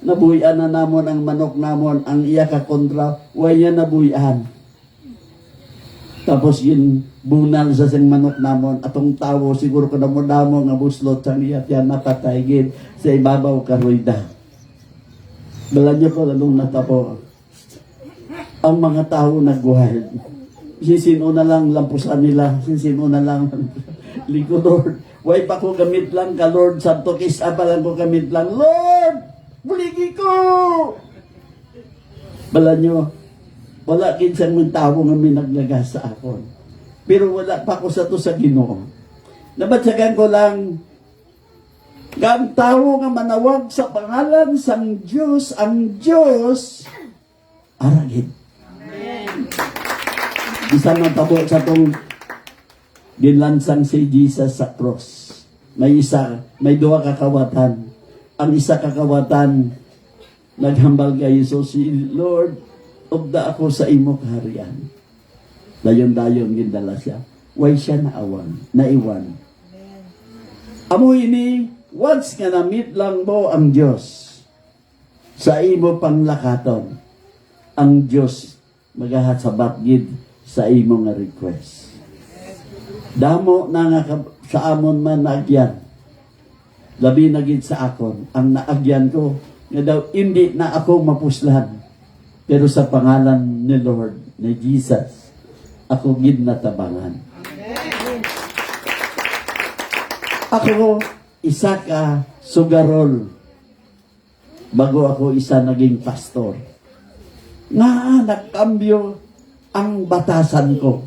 nabuyan na namon ang manok namon, ang iya ka kontra, waya nabuyan. Tapos yun, bunal sa sing manok namon, atong tawo, siguro ko na mo damo nga buslot sang iya, tiyan napatay gid sa ibabaw karuida. Bala niyo po, lalong natapo. Ang mga tao nagguhal. Sisino na lang lampusan nila, sisino na lang ligo, Lord. Why pa ko gamit lang ka, Lord, santo kisa pa lang ko gamit lang, Lord! Buligi ko! Bala niyo, wala kinsang mga tao nga minaglagas sa akon. Pero wala pa ko sa to sa Ginoo. Nabatsagan ko lang, ang tao nga manawag sa pangalan sang Diyos, ang Diyos, aragid. Bisa matabo sa tong ginlansang si Jesus sa cross. May duha kakawatan. Ang isa kakawatan, naghambal kay Jesus, Lord, obda ako sa imo kaharian. Dayon-dayon gindala siya. Way siya naiwan. Amo ini once nga na-meet lang mo ang Diyos, sa imo panglakaton, ang Diyos magahat sa batgid sa imo nga request. Damo na nga sa amon man naagyan. Labi na gid sa akon, ang naagyan ko, nga daw hindi na ako mapuslan. Pero sa pangalan ni Lord, ni Jesus, ako gid natabangan. Ako, isa ka sugarol. Bago ako isa naging pastor. Nga nagkambyo ang batasan ko.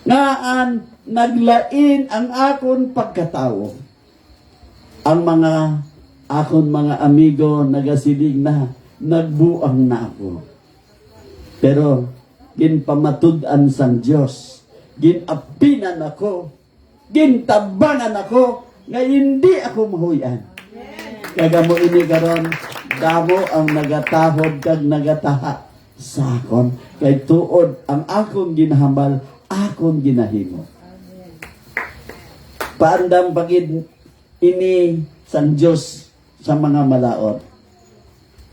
Ngaan naglain ang akon pagkatao. Ang mga akon mga amigo nagasilig na nagbuang na ako. Pero ginpamatud-an sang Dios, ginapinan ako, gintabangan ako nga hindi ako mahuyan. Kaya mo ini karon damo ang nagatahod kag nagataha sa akon kay tuod ang akong ginahambal akong ginahimo. Paandam pagid ini sang Dios sa mga malaot.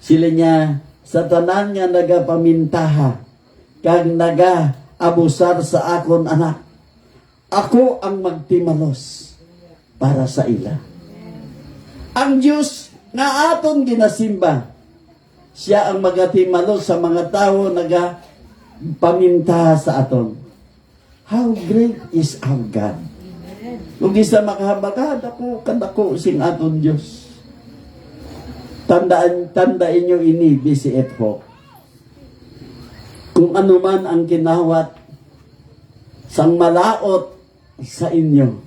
Sila niya sa tanan nga nagapamintaha kag naga-abusar sa akon anak. Ako ang magtimalos para sa ila. Ang Diyos nga aton ginasimba, siya ang magatimalos sa mga tao nagapamintaha sa aton. How great is our God? Kung isa makahabagad ako, kadako sing aton Diyos. Tandaan nyo ini, BCF ho. Kung ano man ang kinawat sang malaot sa inyo,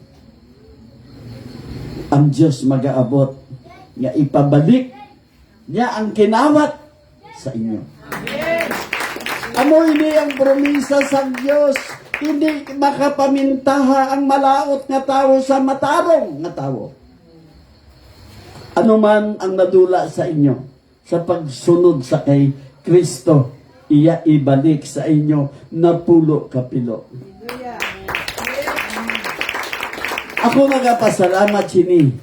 ang Diyos mag-aabot nga ipabalik niya ang kinawat sa inyo. Amo ini ang promisa sa Diyos. Hindi makapamintaha ang malaot nga tao sa matarong nga tao. Ano man ang nadula sa inyo sa pagsunod sa kay Kristo, iya ibalik sa inyo na pulo kapilo. Ako nagapasalamat sini.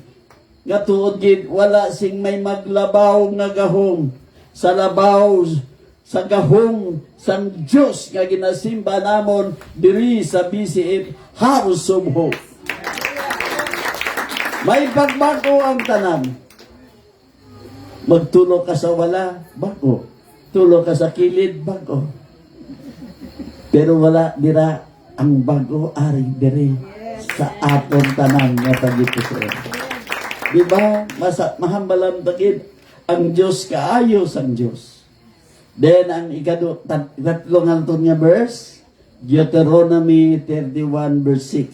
Nga tuod gid wala sing may maglabaw nga gahom sa labaw sa gahom sang Dios nga ginasimba namon diri sa BCF House of Hope. May pagbago ang tanan. Magtulo ka sa wala, bago. Tulo ka sa kilid, bago. Pero wala dira ang bago ari diri sa aton tanan nga pagituon. Di ba? Mahambalan bagid ang Diyos kaayo sang Diyos. Then ang tatlong anton nga verse, Deuteronomy 31 verse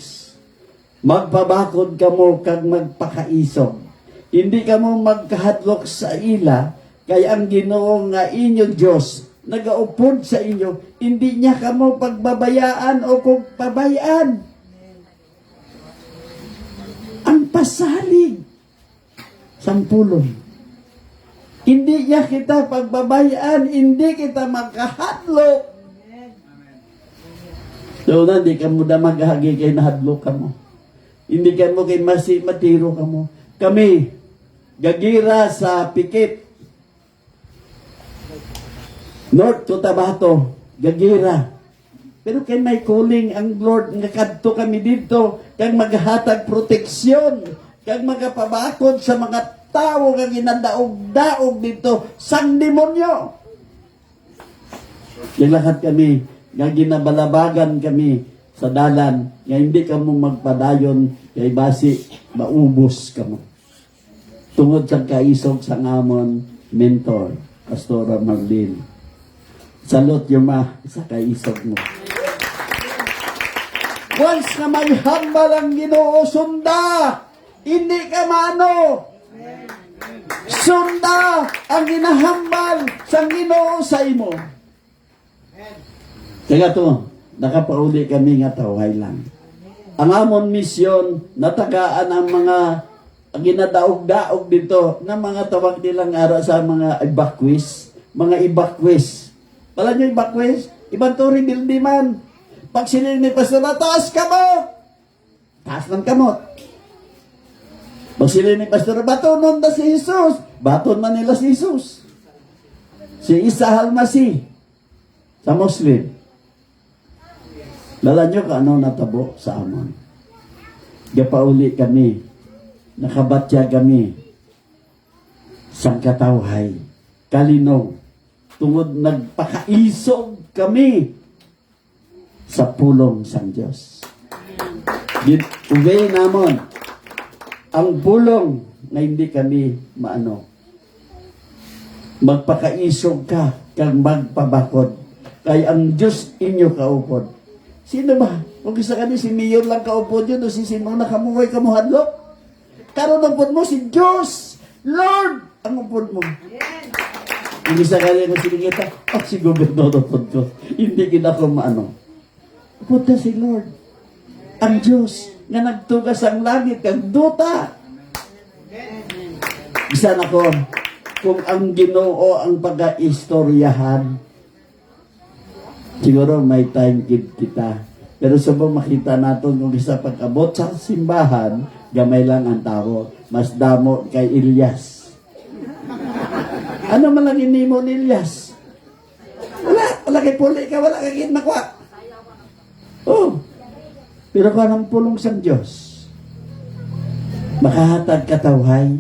6. Magpabakod kamo kag magpakaisog. Hindi kamo magkahatlok sa ila, kay ang Ginoo nga inyo Diyos nagaupod sa inyo, hindi niya kamo pagbabayaan o kung pabayaan. Ang pasalig, sampulong. Hindi niya kita pagbabayaan, hindi kita magkahatlok. So, hindi ka mo na maghagi kay nahadlok ka mo. Hindi ka mo kay matiro ka mo. Kami, gagira sa Pikit, North Cotabato, gagira. Pero kay may calling ang Lord nga kadto kami dito kag maghatag proteksyon kag magapabakod sa mga tao nga ginadaog-daog dito sang demonyo. Yung lahat kami nga ginabalabagan kami sa dalan nga hindi ka mo magpadayon kay basi maubos ka mo. Tungod sa kaisog sa ngamon mentor Pastora Marlene. Salot yung sa kaisog mo. Once na may hambal ang Ginoo, sunda! Hindi ka mano! Sunda ang ginahambal sa Ginoo sa imo. Kaya to, nakapauli kami nga tawhay lang. Ang amon misyon, natagaan ang mga ginadaog-daog dito ng mga tawag nilang ara sa mga evacuees. Mga evacuees. Pala nyo evacuees? Ibang turi bildiman. Pag sila ni Pastor, taas kamot! Taas ng kamot. Pag sila ni Pastor, batonon na si Jesus. Baton man nila si Jesus. Si Isa Halmasi sa Muslim. Dala nyo ka ano natabo sa amon. Gapauli kami. Nakabatya kami. Sangkatawhay. Kalinaw. Tungod nagpakaisog kami sa pulong sang Diyos. Ugay namon ang pulong na hindi kami magpakaisog ka kang magpabakod kay ang Diyos inyo kaupod. Sino ba? Kung isa ka si Mayor lang kaupod yun o si sino nakamuhay kamuhadlok? Karon ang upod mo si Diyos Lord ang upod mo. Kung isa ka rin kung sinigita, si gobernador upod ko. Hindi kita ko upod na si Lord ang Diyos nga nagtugas ang langit kang duta. Isa na ko, kung ang Ginoo ang pag-istoryahan, siguro may time kid kita. Pero subong makita natin kung isa pag-abot sa simbahan, gamay lang ang tao. Mas damo kay Elias. Ano man lang inimo ni Elias? Wala kay puli ka, wala kay kinakwa. Oh, pero kanang pulong sa Diyos, makahatag katawhay,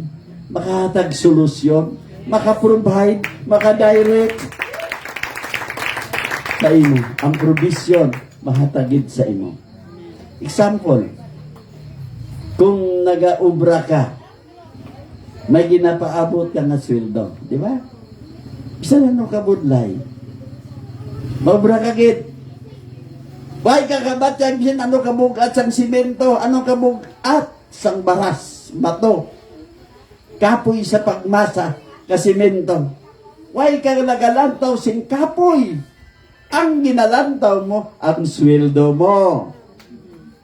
makahatag solusyon, makaprovide, makadirect sa imo. Ang provision, mahatagid sa imo. Example, kung nag-ubra ka, may ginapaabot ka nga sweldo, di ba? Bisa na no kabudlay. Maubra ka git. Why kakabat yan bisan ano kabugat sang simento, ano kabugat sang baras, bato. Kapoy sa pagmasa, kasimento. Why ka nagalantaw sing kapoy? Ang ginalantaw mo, ang sweldo mo.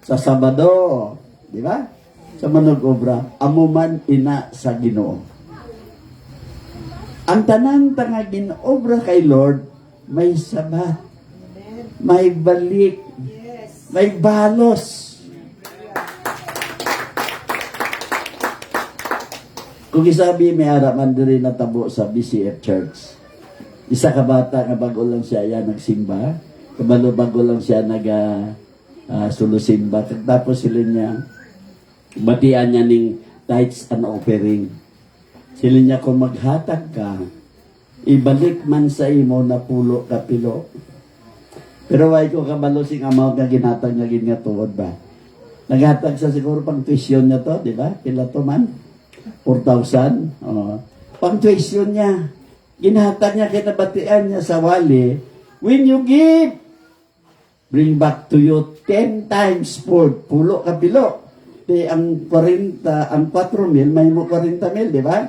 Sa Sabado, di ba? Sa manog obra, amuman ina sa Ginoo. Ang tanang tanga ginobra kay Lord, may sabat, may balik, may balos. Kung isabi, may harapan din na tabo sa BCF Church. Isa ka bata, nga bago lang siya nagsimba. Bago lang siya sulusimba. Tapos sila niya, batian niya ning tithes and offering. Sila niya, kung maghatag ka, ibalik man sa imo na pulo kapilo. Pero why ko kabalo sing amount nga ginatag nga ginatuod ba? Naghatag sa siguro pang tuition niya to, di ba? Kila to man? 4,000. Pang tuition niya. Ginhatag niya, kinabatian niya sa wali. When you give, bring back to you 10 times fold. Pulo kapilo. Di ang 40, ang 4,000, may mo 40,000, di ba?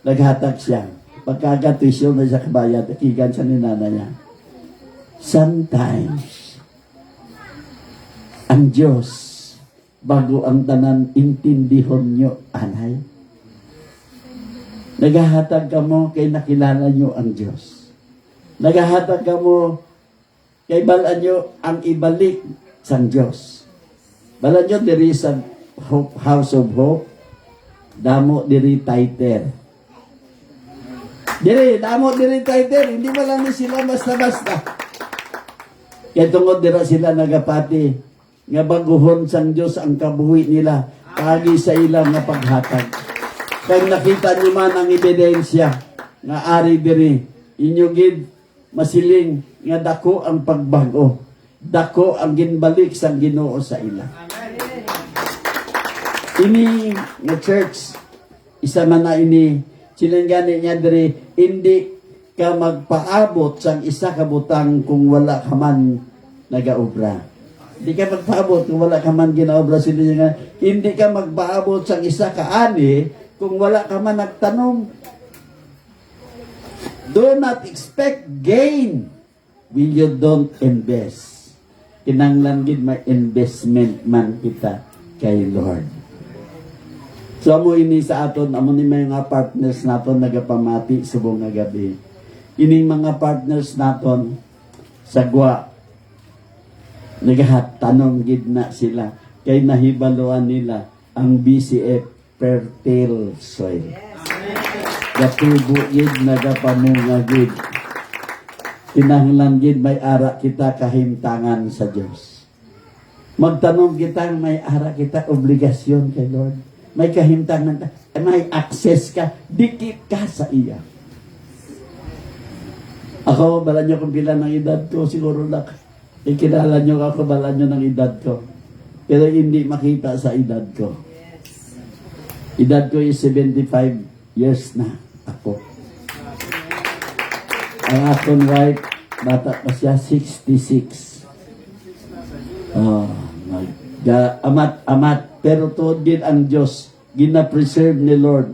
Naghatag siya. Pagkaga tuition na siya kabayad, ikigan sa ninana niya. Sometimes, ang Diyos, bago ang tanan, intindihon nyo, anay. Naghahatag ka mo kay nakilala nyo ang Diyos. Naghahatag ka mo kay balaan nyo ang ibalik sa Diyos. Balaan nyo diri sa House of Hope, damo diri tighter. Damo diri tighter, hindi mo lang sila basta-basta. Kaya tungod dira sila nagapati nga baguhon sang Diyos ang kabuhi nila pagi sa ilang nga paghatag. Kaya nakita niyo man ang ebidensya nga ari diri inyo gid masiling nga dako ang pagbago, dako ang ginbalik sang Ginoo sa ila. Ini nga church isa man na ini siling gani niya diri hindi ka magpaabot sang isa ka butang kung wala ka man nagaobra. Hindi ka magpaabot kung wala ka man ginaobra. Sila nga, hindi ka magpaabot sang isa ka ani kung wala ka man nagtanom. Do not expect gain when you don't invest. Kinanglan gid may investment man kita kay Lord. So amo ini sa aton, amo ni may mga partners naton nagapamati subong nga gabi. Ining mga partners naton sa Gwa, nagatanong gid na sila kay nahibaluan nila ang BCF fertile soil. Gatubo gid nagapamunga gid. Kinahanglan gid may ara kita kahimtangan sa Dios. Magtanong kita may ara kita obligasyon kay Lord. May kahimtangan ka, may access ka, dikit ka sa iya. Ako, bala nyo kung pila ng edad ko, siguro lang. Ikilala nyo ako, bala nyo ng edad ko. Pero hindi makita sa edad ko. Edad ko is 75 years na ako. Ang akong wife, bata pa siya, 66. Oh, amat. Pero tuod din ang Diyos, gina-preserve ni Lord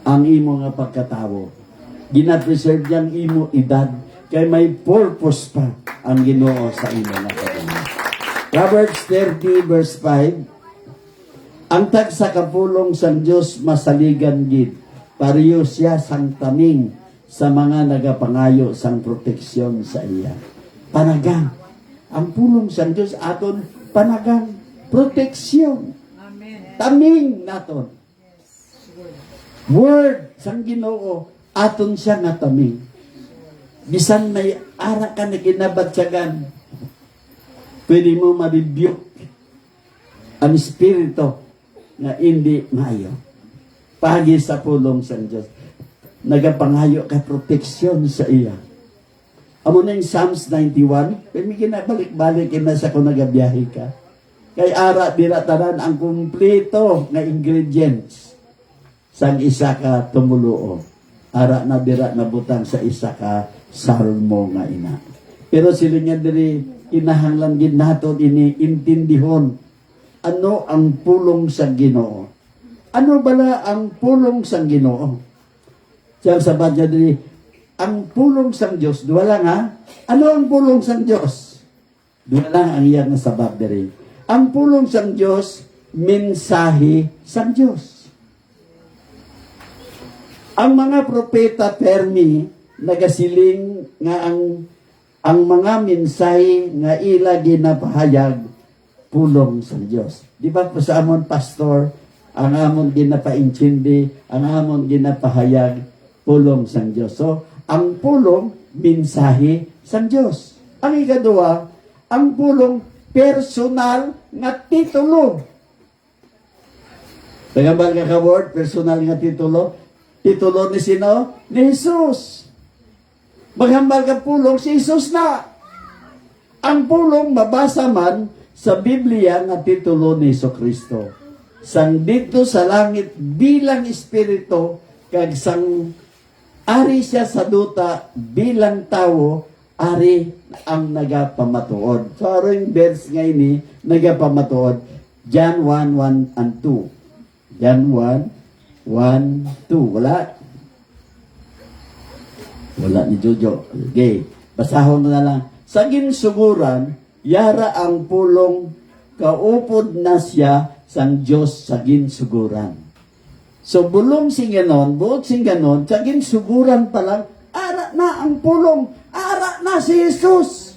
ang imo nga pagkatawo. Gina-preserve niyang imo edad, kay may purpose pa ang Ginoo sa imo nga pagkatawo. Proverbs 30 verse 5, ang tagsa kapulong sang Diyos masaligan gid, pariyo siya sang taming sa mga nagapangayo sang proteksyon sa iya. Panagang. Ang pulong sang Diyos aton panagang proteksyon. Amen. Taming naton. Word sang Ginoo aton siya nga taming. Bisan may ara ka na ginabatyagan, pwede mo ma-rebuke ang espiritu na hindi maayo. Pagi sa pulong sang Diyos. Nagapangayo ka proteksyon sa iya. Amo na yung Psalms 91, may ginabalik-balik na sa kung nagabiyahe ka. Kay ara diratanan ang kumplito nga ingredients sang isa ka tumuluo. Ara na dira nabutang sa isa ka salmo nga ina. Pero sila niya diri kinahanglan gid naton ini intindihon ano ang pulong sa Ginoo. Ano bala ang pulong sa Ginoo? Siyang sabat niya diri, ang pulong sang Diyos, duwa lang ha? Ano ang pulong sang Diyos? Duwa lang ang iyang nasabat diri. Ang pulong sang Diyos, mensahe sang Diyos. Ang mga propeta permi nagasiling nga ang mga mensahe nga ila ginapahayag pulong sang Diyos. Di ba po sa amon pastor, ang amon ginapaintindi, ang amon ginapahayag pulong sang Diyos. So, ang pulong, mensahe sang Diyos. Ang ikaduwa, ang pulong, personal nga titulo. Tagambal ka word, personal nga titulo. Titulo ni sino? Ni Jesus. Maghambal ka pulong, si Jesus na. Ang pulong, mabasa man sa Biblia nga titulo ni Jesucristo. Sang dito sa langit bilang espiritu, kag sang ari siya sa duta bilang tao, ari ang nagapamatuod. So, aron verse nga ini, nagapamatuod. John 1:1 and 2. John 1:1-2. Wala ni Jojo. Okay. Basahon na lang. Sa ginsuguran, yara ang pulong kaupod na siya sang Diyos sa ginsuguran. So, bulong sing ganon, buot sing ganon, sa ginsuguran pa lang, ara na ang pulong, ara na si Jesus.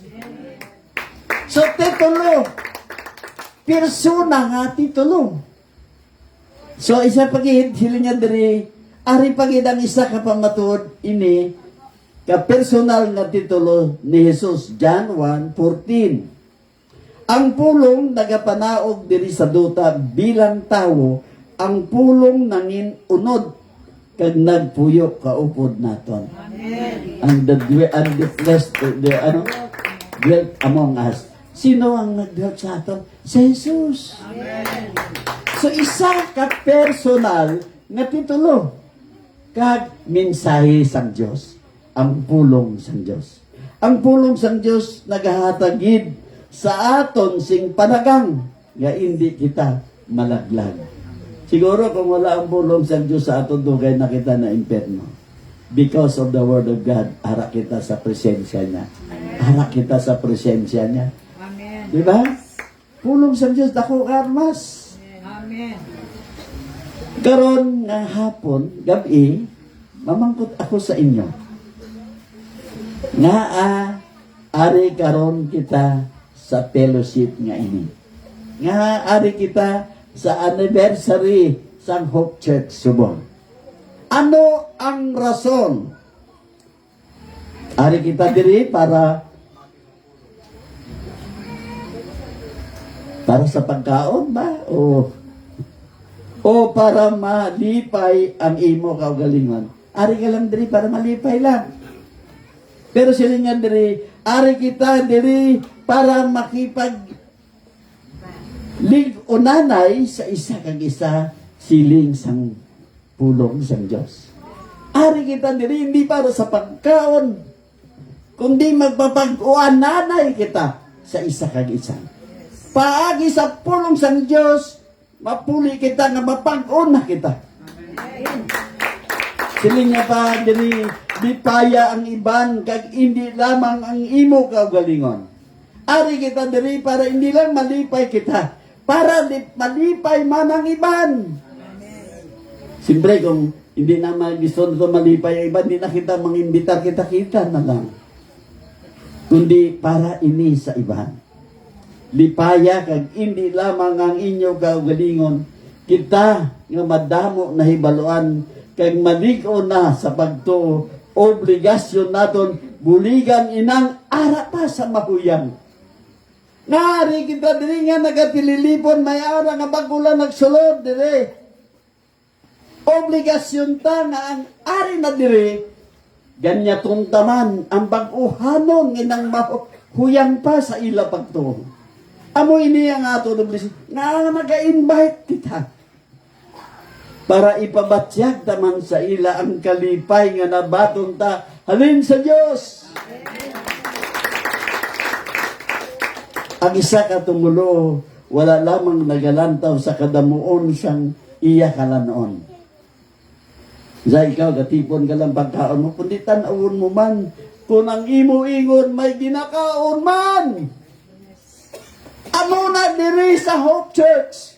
So, titulo, persona nga titulo. So, isa pagihid, sila niya diri, ari pagihid ang isa kapamatuod ini, ka-personal nga titulo ni Jesus, John 1:14. Ang pulong nagapanaog diri sa duta bilang tao, ang pulong nangin unod kag nagpuyo kaupod naton. Amen. And the flesh, dwelt among us. Sino ang nagdwelt sa aton? Si Jesus. Amen. So isa ka personal nga titulo kag mensahe sang Dios, ang pulong sang Dios. Ang pulong sang Dios nagahatagid sa aton sing panagang nga hindi kita malaglag. Siguro kung wala ang pulong sa Diyos sa aton dugay na kita na imperno. Because of the Word of God, ara kita sa presensya niya. Ara kita sa presensya niya. Amen. Di ba? Pulong sa Diyos, dako armas. Amen. Karon nga hapon, gabi, mamangkot ako sa inyo. Nga ari karon kita sa fellowship nga ini. Nga ari kita sa anniversary sa Hope Church Subon. Ano ang rason? Ari kita diri para sa pagkaon ba? O para malipay ang imo kaugalingon? Ari ka lang diri para malipay lang. Pero sila nga diri, ari kita diri para makipag lig-unanay sa isa kag isa siling sang pulong sang Dios. Ari kita diri hindi para sa pagkaon, kundi magpapag-unanay kita sa isa kag isa. Paagi sa pulong sang Dios, mapuli kita nga mapag-una kita. Siling nga pa diri, di paya ang iban kag hindi lamang ang imo kaugalingon. Ari kita diri para hindi lang malipay kita, para malipay man ang iban. Siyempre kung hindi na gusto nito malipay ang iban, hindi na kita mangimbitar kita na lang. Kundi para ini sa iban. Lipaya kag hindi lamang ang inyo kaugalingon, kita nga madamo na hibaluan kag maligo na sa pagtuo, obligasyon naton buligan inang ara pa sa mahuyang. Ngari kita diri nga nagatililipon may ara nga bagulan nagsulod diri. Obligasyon ta nga ang ari na diri ganya tuntaman ang pag-uhanon inang mahuyang pa sa ila pagtuo. Amo ini ang ato nga maga-invite kita para ipabatsyag taman sa ila ang kalipay nga nabaton ta halin sa Dios. Ang isa ka tumulo, wala lamang nagalantaw sa kadamuon siyang iya kalanon. Sa ikaw, gatipon ka lang pagkaon mo, kundi tanawon mo man, kung ang imo ingon may ginakaon man. Amo na diri sa Hope Church.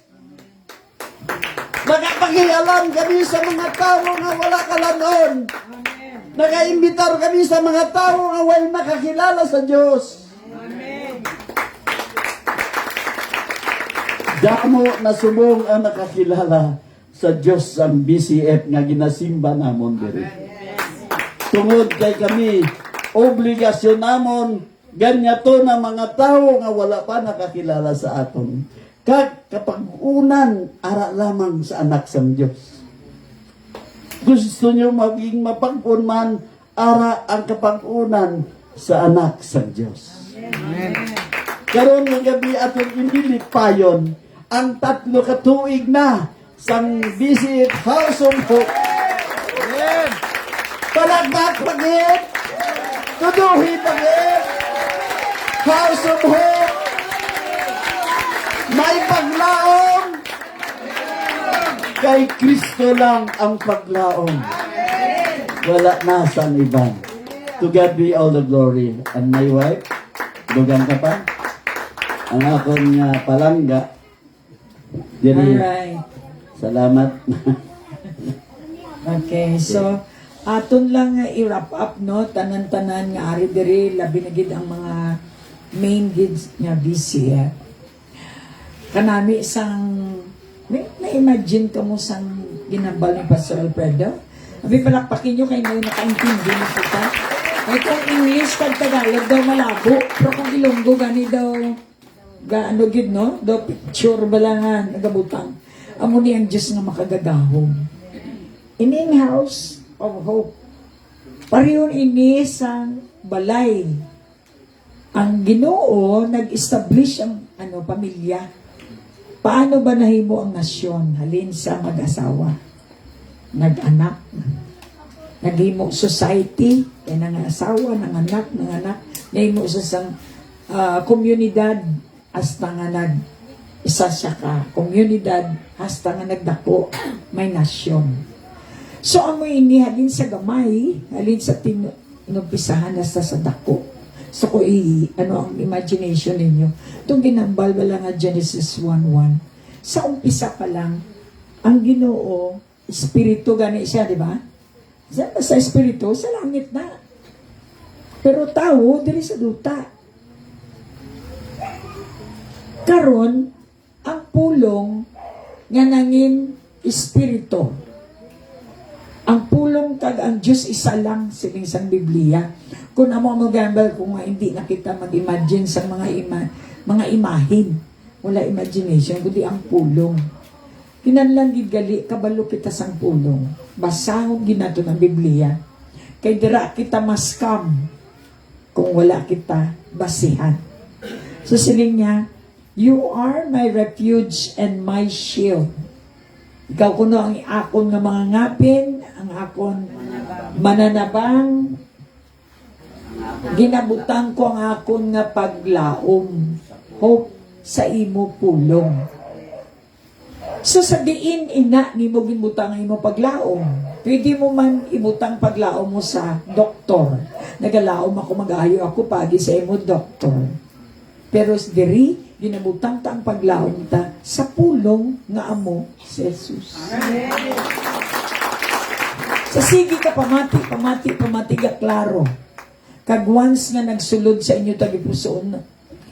Nagapagialam kami sa mga tao nga wala kalanon. Nagaimbitar kami sa mga tao nga wala nakakilala sa Diyos. Damo na subong ang nakakilala sa Diyos ang BCF nga ginasimba namon diri. Tungod kay kami, obligasyon namon ganyato na mga tao nga wala pa nakakilala sa aton. Kapag-unan, ara lamang sa anak sa Diyos. Gusto nyo maging mapag-unman, ara ang kapag-unan sa anak sa Diyos. Karon ng gabi atong inilipayon, ang 3 katuig na sang Visit House of Hope. Palagbat pagit, tuduhi pagit, House of Hope, may paglaom. Kay Kristo lang ang paglaom. Wala na sa iban. To God be all the glory. And my wife, dugang ka pa? Ang akong palangga. Diri. Alright. Salamat. Okay, so aton lang nga i-wrap up no, tanan-tanan nga ari diri labi na gid ang mga main gigs nga BCF. Kanami sang na-imagine ka mo sang ginambal ni Pastor Alfredo. Abi palakpakin nyo kay may nakaintindi na kita. Ay kung English kag Tagalog daw malabo, pero kung Ilonggo gani daw gaano gid no, daw picture balangan nagabutang. Amo ni ang Diyos nga makagagahom. In House of Hope. Pariyon ini sang balay. Ang Ginoo nag-establish ang pamilya. Paano ba nahimo ang nasyon? Halin sa mag-asawa. Nag-anak. Naghimo society. Kaya nang-asawa, nang-anak. Nahimo sa sang komunidad. Hasta nga isa siya ka. Komunidad. Hasta nga nagdako. May nasyon. So, ang ini halin sa gamay. Halin sa inumpisahan na sa dako. So, ko ang imagination ninyo. Itong ginambal wala nga Genesis 1:1. Sa umpisa pa lang, ang Ginoo, Espiritu gani siya, di ba? Sa Espiritu, sa langit na. Pero tao, diri sa duta. Karon, ang pulong, nga nangin espiritu. Ang pulong kag ang Diyos isa lang sining sang Biblia. Kung amo mo gamble kung hindi na kita mag-imagine sa mga imahin. Wala imagination kundi ang pulong. Kinahanglan gid gali kabalo kita sang pulong. Basahon ginato ng Biblia. Kay dira kita maskam kung wala kita basihan. So siling niya, you are my refuge and my shield. Ikaw kuno ang akon nga mga ngapin, ang akon mananabang, ginabutang ko ang akon nga paglaom, hope sa imo pulong. So sa diin ina ni mo ginbutang ang imo paglaom. Pwede mo man ibutang paglaom mo sa doktor. Nagalaom ako, mag-ayo ako pagi sa imo doktor. Pero diri ginabutang ta ang paglaom ta sa pulong nga amo si Jesus. Sa sige ka pamati ga klaro. Kag once nga nagsulod sa inyo tagipusoon,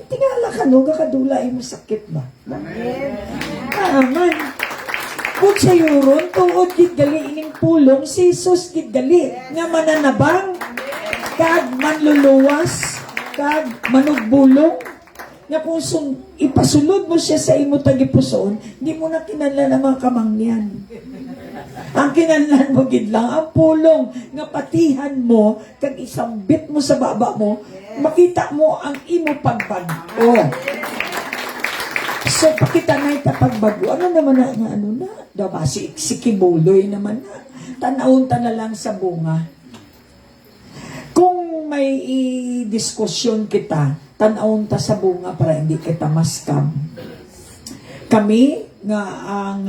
tingala ka no, kakadula mo sakit ba? Amen. Kung sa yuron, tuod gid gali ining pulong, si Jesus gid gali nga mananabang, kag manluluwas, kag manugbulong, nga kung ipasulod mo siya sa imo tagipusoon, hindi mo na kinahanglan ang mga kamangyan. Ang kinahanglan mo gid lang ang pulong nga patihan mo kag isambit mo sa baba mo, makita mo ang imo pagbago. So pakita na ita pagbago. Ano naman na nga ano na? Diba si Kibuloy naman na. Tanawon ta na lang sa bunga. Kung may diskusyon kita, tanawon ta sa bunga para hindi kita maskam. Kami nga ang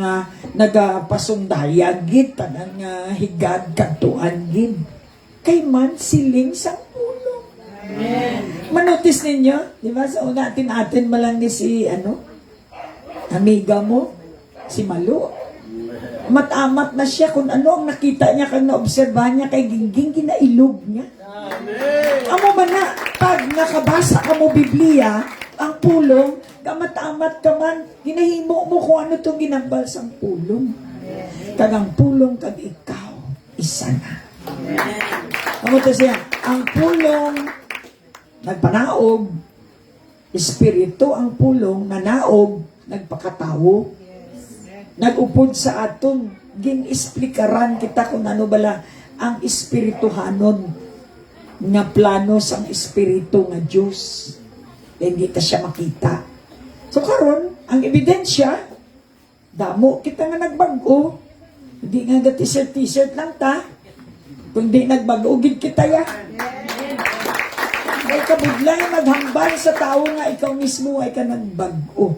nagapasundayag gid tanang higad kadtuan gid kay man siling sang pulong. Manotis ninyo, di ba sa una atin malang ni si amiga mo si Malu. Matamat na siya kung ano ang nakita niya kang naobserbahan niya kay gingging kinailog niya. Amo man na pag nakabasa ka mo Biblia ang pulong, kamatamat ka man, ginahimo mo kung ano itong ginambal sang pulong. Kag ang pulong kag ikaw, isa na. Amo to siya, ang pulong, nagpanaog, espiritu ang pulong, nanaog, nagpakatawo, nagupod sa aton, gin-esplikaran kita kung ano bala ang espirituhanon nga plano sang espiritu nga Diyos. Hindi ta siya makita. So karon ang ebidensya, damo kita nga nagbago. Hindi nga t-shirt lang ta. Kung di nagbago, gid kita ya. May kabudlay maghambal sa tao nga ikaw mismo ay ka nagbago.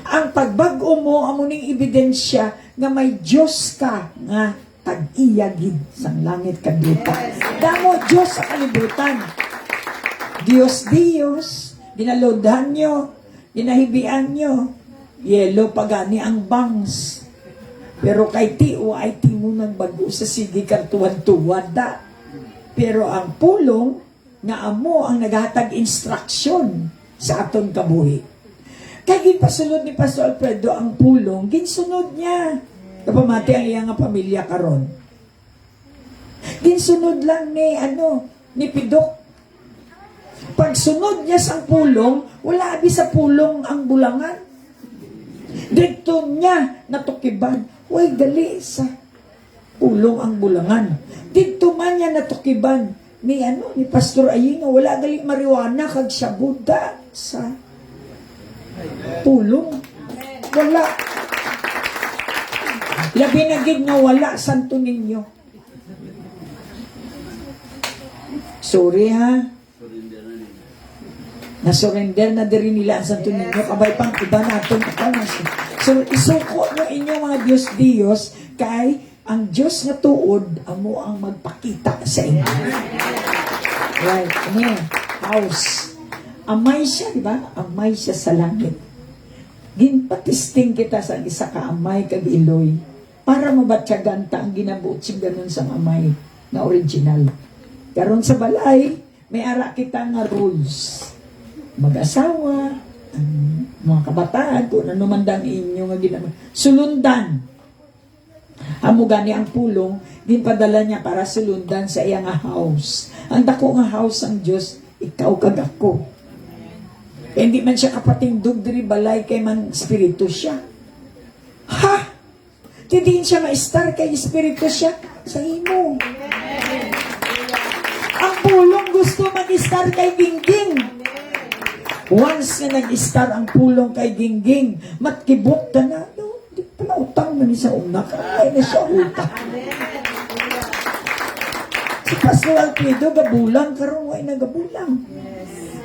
Ang pagbago mo, amuning ebidensya nga may Diyos ka nga tag-iyagid sang langit kadluta. Damo Diyos sa kalibutan. Diyos, ginalodhan nyo, ginahibian nyo, yelo pagani ang bangs. Pero kay tiyo ay ti mo nagbago sa sige kartuwan-tuwan da. Pero ang pulong nga amo ang naghatag instruksyon sa aton kabuhi. Kaya ginpasunod ni Pastor Alfredo ang pulong, ginsunod niya. Kapamati ang iyang pamilya karon. Ginsunod lang ni Pidok. Pagsunod niya sa pulong, wala abi sa pulong ang bulangan. Dito niya natukiban, way gali sa pulong ang bulangan. Dito man niya natukiban ni Pastor Ayingo, wala gali marijuana kag syabuda sa pulong. Wala. Labi na gid nga wala santo ninyo. Sorry ha. Na-surrender na diri nila ang santo ninyo. Kabay pang iba natin. So isuko nyo inyong mga Diyos kay ang Diyos nga tuod amo ang magpakita sa inyo. Right. House. Amay siya, di ba? Amay siya sa langit. Ginpatisting kita sa isa ka amay kag iloy para mabatyagan ta ang ginabuot siya ganun sa amay na original. Karon sa balay, may ara kita nga rules. Mag-asawa, mga kabataan, kung ano man dang inyo nga ginama. Sulundan. Amo gani ang pulong, ginpadala niya para sulundan sa iyang house. Ang dako nga house ang Dios, ikaw kag ako. Kaya hindi man siya kapatingdog diri balay kay man espiritu siya. Ha? Hindi siya ma-star kay espiritu siya sa imo. Ang pulong gusto mag-star kay Gingging. Once na nag-star ang pulong kay Gingging, matkibok ka na. No, di pala utang na ni sa una. Kaya na siya utang. Si Pastor Alfredo, gabulang. Karoon ay nagabulang.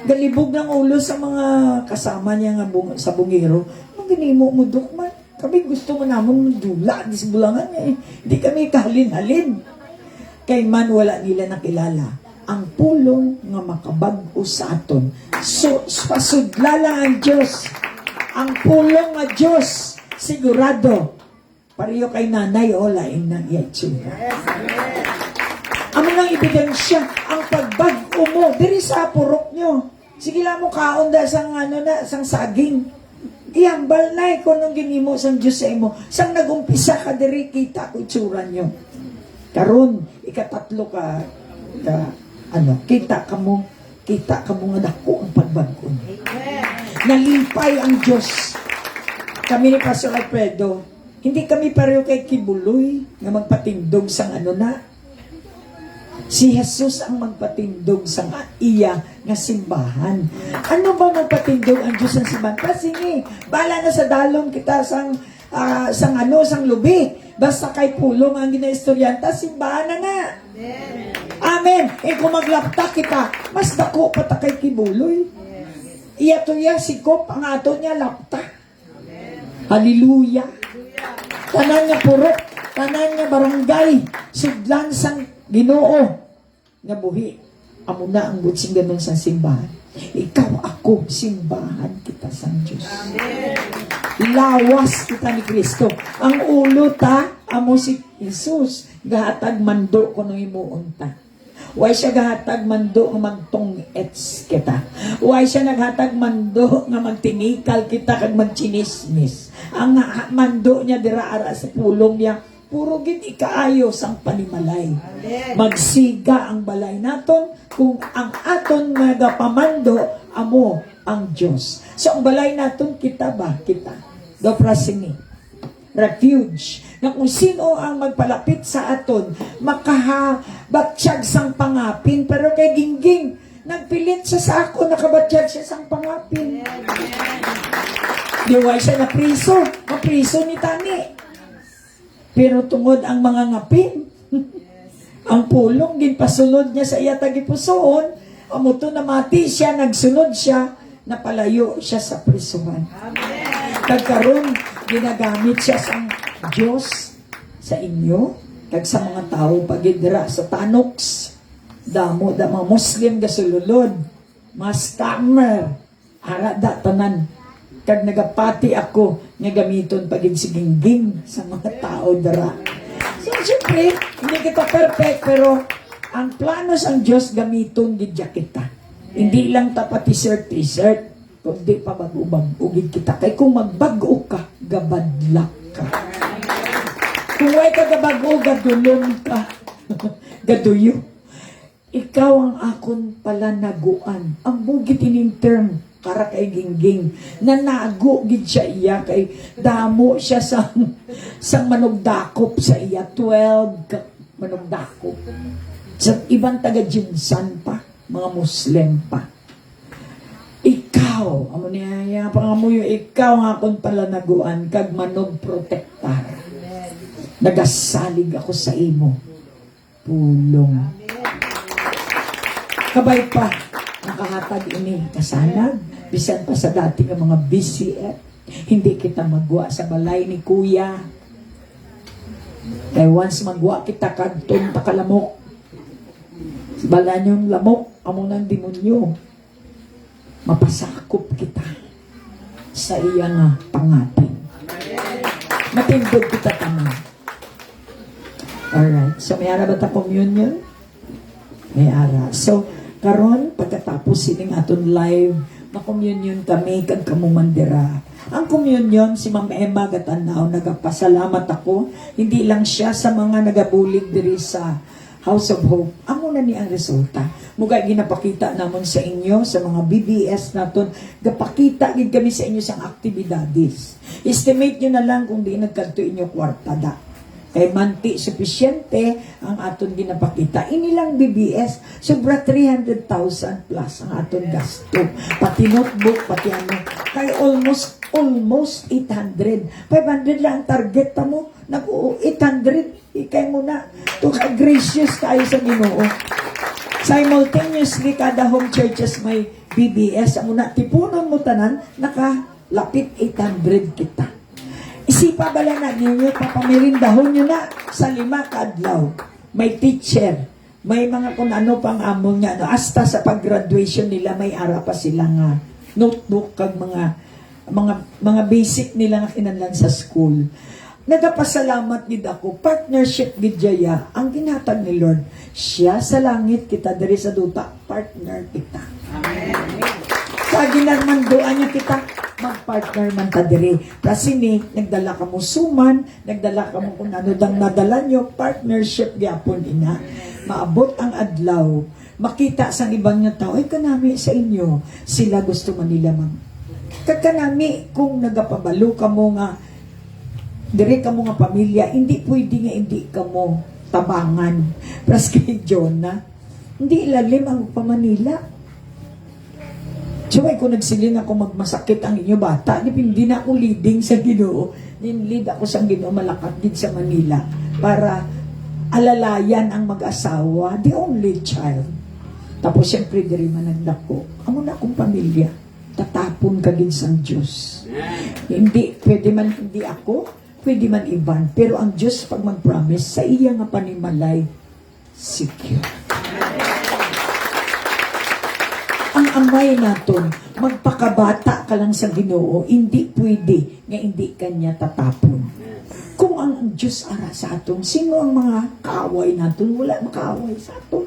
Galibog ng ulo sa mga kasama niya nga sa bungiro. Ang ginimo mo, Dukman. Kami gusto mo namang mandula. Di sa bulangan eh. Hindi kami kahalin-halin. Kay man wala nila nakilala ang pulong nga makabag-o sa aton. So, pasudla lang ang Diyos. Ang pulong nga Diyos, sigurado. Pareho kay nanay, o laing na itsura. Amo nang ebidensya, ang pagbag-o mo, diri sa purok nyo. Sige lang mo kaon da sang sang saging. Iambal na kung nung ginimo sang Diyos sa imo. Sang nagumpisa ka diri, kita ko itsura nyo. Karon, ikatatlo kita ka mo nga dako ang pagbago. Nalipay ang Diyos. Kami ni Pastor Alfredo, hindi kami pareho kay Kibuloy nga magpatindog sang Si Jesus ang magpatindog sang iya nga simbahan. Ano ba magpatindog ang Diyos ang simbahan? Pasingi, bala na sa dalong kita sang lubi. Basta kay pulong ang ginaistoryanta, simbahan na. Amen. Kung maglapta kita, mas dako pa ta kay Kibuloy. Iya to ya, sikop, ang ato niya lapta. Hallelujah. Tanan niya purok, tanan niya barangay, sudlan sang Ginoo nga buhi. Amo na ang butsing ganun sa simbahan. Ikaw, ako, simbahan kita sa Diyos. Lawas kita ni Kristo. Ang ulo ta, amo si Jesus. Gahatag mando ko nung imuon ta. Why siya gahatag mando nga magtong-ets kita. Why siya naghatag mando nga magtinikal kita kag magchinismis. Ang mando niya dira-ara sa pulong niya, puro gid ikaayos ang panimalay. Magsiga ang balay naton kung ang aton nagapamando amo ang Dios. So ang balay naton kita ba? Kita. Do prasini. Refuge. Na kung sino ang magpalapit sa aton, makahabatsyag sang pangapin. Pero kay Gingging, nagpilit siya sa ako, nakabatsyag siya sang pangapin. Diway siya na priso. Mapriso ni Tani. Pero tungod ang mga ngapin, ang pulong, ginpasunod niya sa iya tagipusoon, amuto na mati siya, nagsunod siya, napalayo siya sa prisuhan. Kagkaroon, ginagamit siya sa Diyos sa inyo, kag sa mga tao pagidra sa tanoks, damo da mga Muslim gasululod, mga scammer, arada tanan, kag nagapati ako nga gamiton pagid si Gingging sa mga tao dara. So, siyempre, hindi kita perfect, pero ang plano sang Diyos gamiton gidya kita. Hindi lang tapat t-shirt, kundi pa bago-bago gid kita. Kay kung magbago ka, gabadlak ka. Kung way ka gabago, gadulong ka. Gaduyo. Ikaw ang akon palanaguan. Ang bugit ining term, para kay Gingging, nanago gid siya iya kay damo siya sang manugdakop sa iya 12 manugdakop sa ibang taga Jinsan pa, mga Muslim pa. Ikaw amo niya pangamuyo, ikaw nga akong palanaguan kag manog protektar. Nagasalig ako sa imo pulong. Kabay pa nakahatag ini kasanag, bisan pa sa dati ng mga BCF, hindi kita magwa sa balay ni Kuya. Kaya once magwa kita kadtong pakalamok, bala niyong lamok, amo ng demonyo, mapasakop kita sa iyang pangapin. Matindog kita taman. Alright, so may ara ba ta communion? May ara. So, karon pagkatapos sining aton live na communion kami kag kamumandira. Ang communion, si Ma'am Emma Gatanaw, nagapasalamat ako, hindi lang siya sa mga nagabulig diri sa House of Hope. Amo na ni ang resulta. Mugay ginapakita namon sa inyo, sa mga BBS naton, gapakita gid kami sa inyo sang aktibidades. Estimate nyo na lang kung di nagkanto inyo kwartada. Kay manti sufisyente ang aton ginapakita. Inilang BBS, sobra 300,000 plus ang aton gasto. Pati notebook, pati ano. Kay almost 800. 500 lang ang target ta mo. Nag-800. Ikay mo na. Tuka gracious tayo sa Ginoo. Simultaneously, kada home churches may BBS. Amo na, tipunon mo tanan, nakalapit 800 kita. Isipa bala na ninyo, papamirindahon nyo na sa 5 kadlaw. May teacher, may mga kung ano pang among niya. No, hasta sa pag-graduation nila, may ara pa sila nga notebook kag mga basic nila nga kinahanglan sa school. Nagapasalamat gid ako, partnership gid jaya ang ginhatag ni Lord. Siya sa langit, kita diri sa duta, partner kita. Amen. Sa ginarmanduan niya kita, mag-partner man ta diri. Kasi ni, nagdala ka mo suman, nagdala ka mo kung ano dang nadala nyo, partnership gyapon ina. Maabot ang adlaw, makita sa ibang nga tao, ay kanami sa inyo, sila gusto man nila Kakanami, kung nagapabalo ka mo nga, diri ka mo nga pamilya, hindi pwede nga hindi ka mo tabangan. Pras kay Jonah, hindi ilalim ang pamanila. So, kung nagsiling ako magmasakit ang inyo bata, hindi na ako leading sa Ginoo. Lead ako sa Ginoo, malakat din sa Manila para alalayan ang mag-asawa, the only child. Tapos, siyempre, diri man nagdako. Amo na akong pamilya. Tatapon ka din sa Diyos. Hindi, pwede man hindi ako, pwede man iban. Pero ang Diyos, pag mag-promise, sa iya nga panimalay, secure. Ang amay naton, magpakabata ka lang sa Ginoo, hindi pwede nga hindi kanya tatapon. Kung ang Diyos ara sa aton, sino ang mga kaaway naton? Wala makaaway sa aton.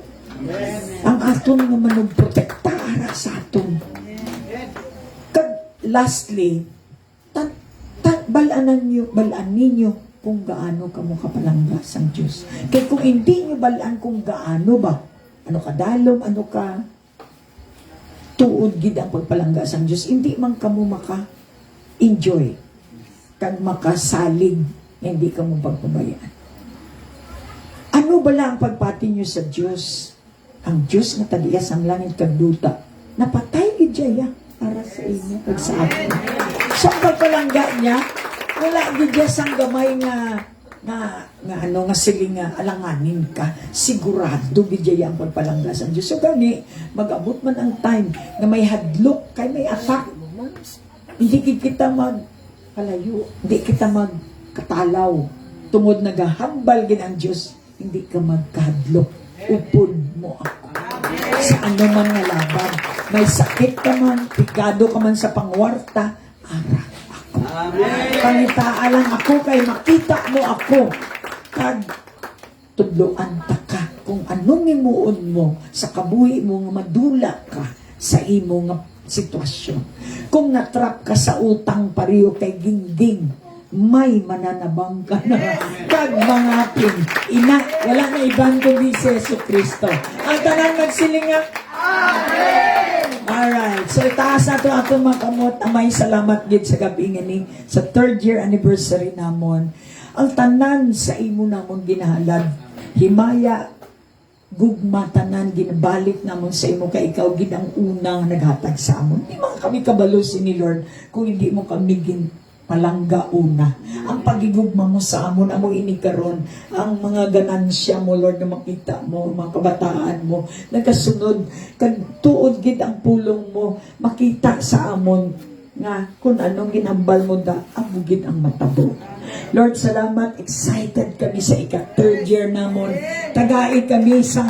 Ang aton nga manugprotekta ara sa aton. Lastly, balaan ninyo kung gaano ka mo kapalanggas ang Diyos. Kaya kung hindi nyo balaan kung gaano ba, ano ka dalom, ano ka tuod gid ang pagpalanggas ang Diyos, hindi man ka mo maka-enjoy, kag makasalig, hindi ka mo pagpabayaan. Ano bala ang pagpati nyo sa Diyos? Ang Diyos na tagias ang langit kag duta, napatay gid siya para sa inyo kag sa atin. So, ang pagpalangga niya, wala gid sang gamay nga siling nga alanganin ka, sigurado gid ang pagpalangga sa Diyos. So gani, mag-abot man ang time na may hadlok, kay may attack, hindi kita magpalayo, hindi kita magkatalaw, tungod nagahambal gid ang Diyos, hindi ka magkahadlok, upod mo ako. Sa ano man nga laban, may sakit ka man, pigado ka man sa pangwarta, ara ako. Pangitaa lang ako, kay makita mo ako, kag tudloan ta ka kung anong imuon mo sa kabuhi mo nga madula ka sa imo nga sitwasyon. Kung natrap ka sa utang pariyo kay gingging, may mananabang ka na kag mangapin. Ina, wala na ibang kundi si Yesu Kristo. Ang tanan magsilinga. Amen! Alright, so itaas na ito atong mga kamot. Amay salamat gid sa gabi nga ni sa 3rd year anniversary namon. Ang tanan sa imo namon ginahalad, himaya, gugma, tanan, ginabalik namon sa imo, kay ikaw gid ang unang naghatag sa amon. Di man kami kabalo ni Lord kung hindi mo kami palangga una. Ang pagigugma mo sa amon, amo inikaron, ang mga ganansya mo, Lord, na makita mo, mga kabataan mo, nagasunod, kag tuod gid ang pulong mo, makita sa amon, nga kung anong ginambal mo da, abugid ang matabo. Lord, salamat, excited kami sa ika-3rd year namon. Tagai kami sa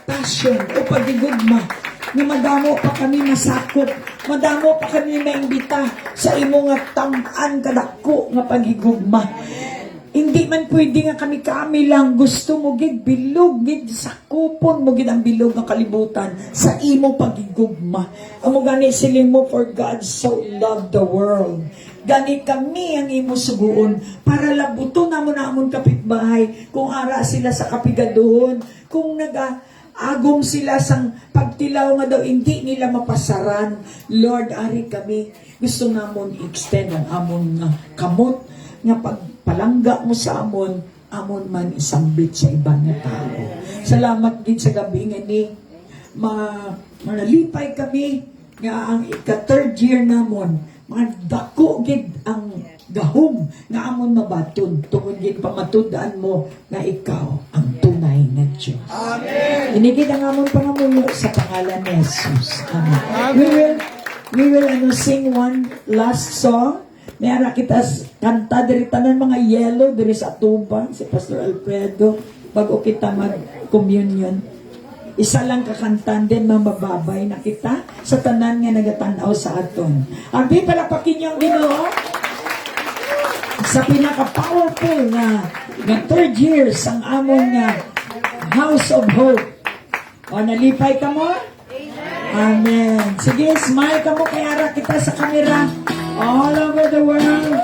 passion o pagigugma, na madamo pa kami nasakop, madamo pa kami naimbita sa imo nga tam-an kadako nga paghigugma. Hindi man pwede nga kami lang gusto mo gid bilog gid sa kupon mo gid ang bilog ng kalibutan sa imo pagigugma. Amo gani siling mo, for God so loved the world. Gani kami ang imo suguon para labuto namon amon kapitbahay kung ara sila sa kapigaduhon, kung agom sila sang pagtilaw nga daw hindi nila mapasaran. Lord, ari kami gusto namon extend ang amon nga kamot nga pagpalangga mo sa amon man isambit sa ibang nga tao. Salamat din sa gabi nga ni manalipay kami nga ang ika-third year namon, mga dako gid ang gahom nga amon mabaton tungod gid pamatudaan mo nga ikaw ang tunay na Diyos. Amen. Inigid ang amon pangamuyo sa pangalan ni Jesus. Amen. We will sing one last song. Mayara kita kanta diri tanan mga yellow diri sa tuba si Pastor Alfredo bago kita mag-communion. Isa lang kakantan din mamababay na kita sa tanan nga nagatanaw sa aton. Abi palapakin niyo ang Ginoo sa pinaka-powerful nga third years ang amon nga House of Hope. O nalipay ka mo? Amen. Sige, smile ka mo kay ara kita sa kamera. All over the world.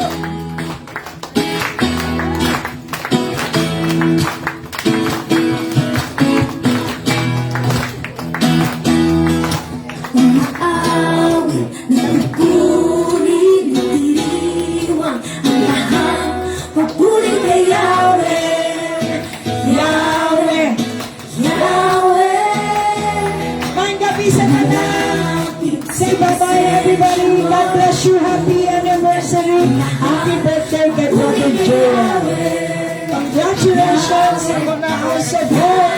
Umaawit na nagkunin ng diriwang ang lahat papuri kay Yahweh, Yahweh. Yahweh. Maing gabi sa tanan. Say bye-bye everybody. God bless you. Happy anniversary. Happy birthday. God bless you. Congratulations sa mga House of Hope.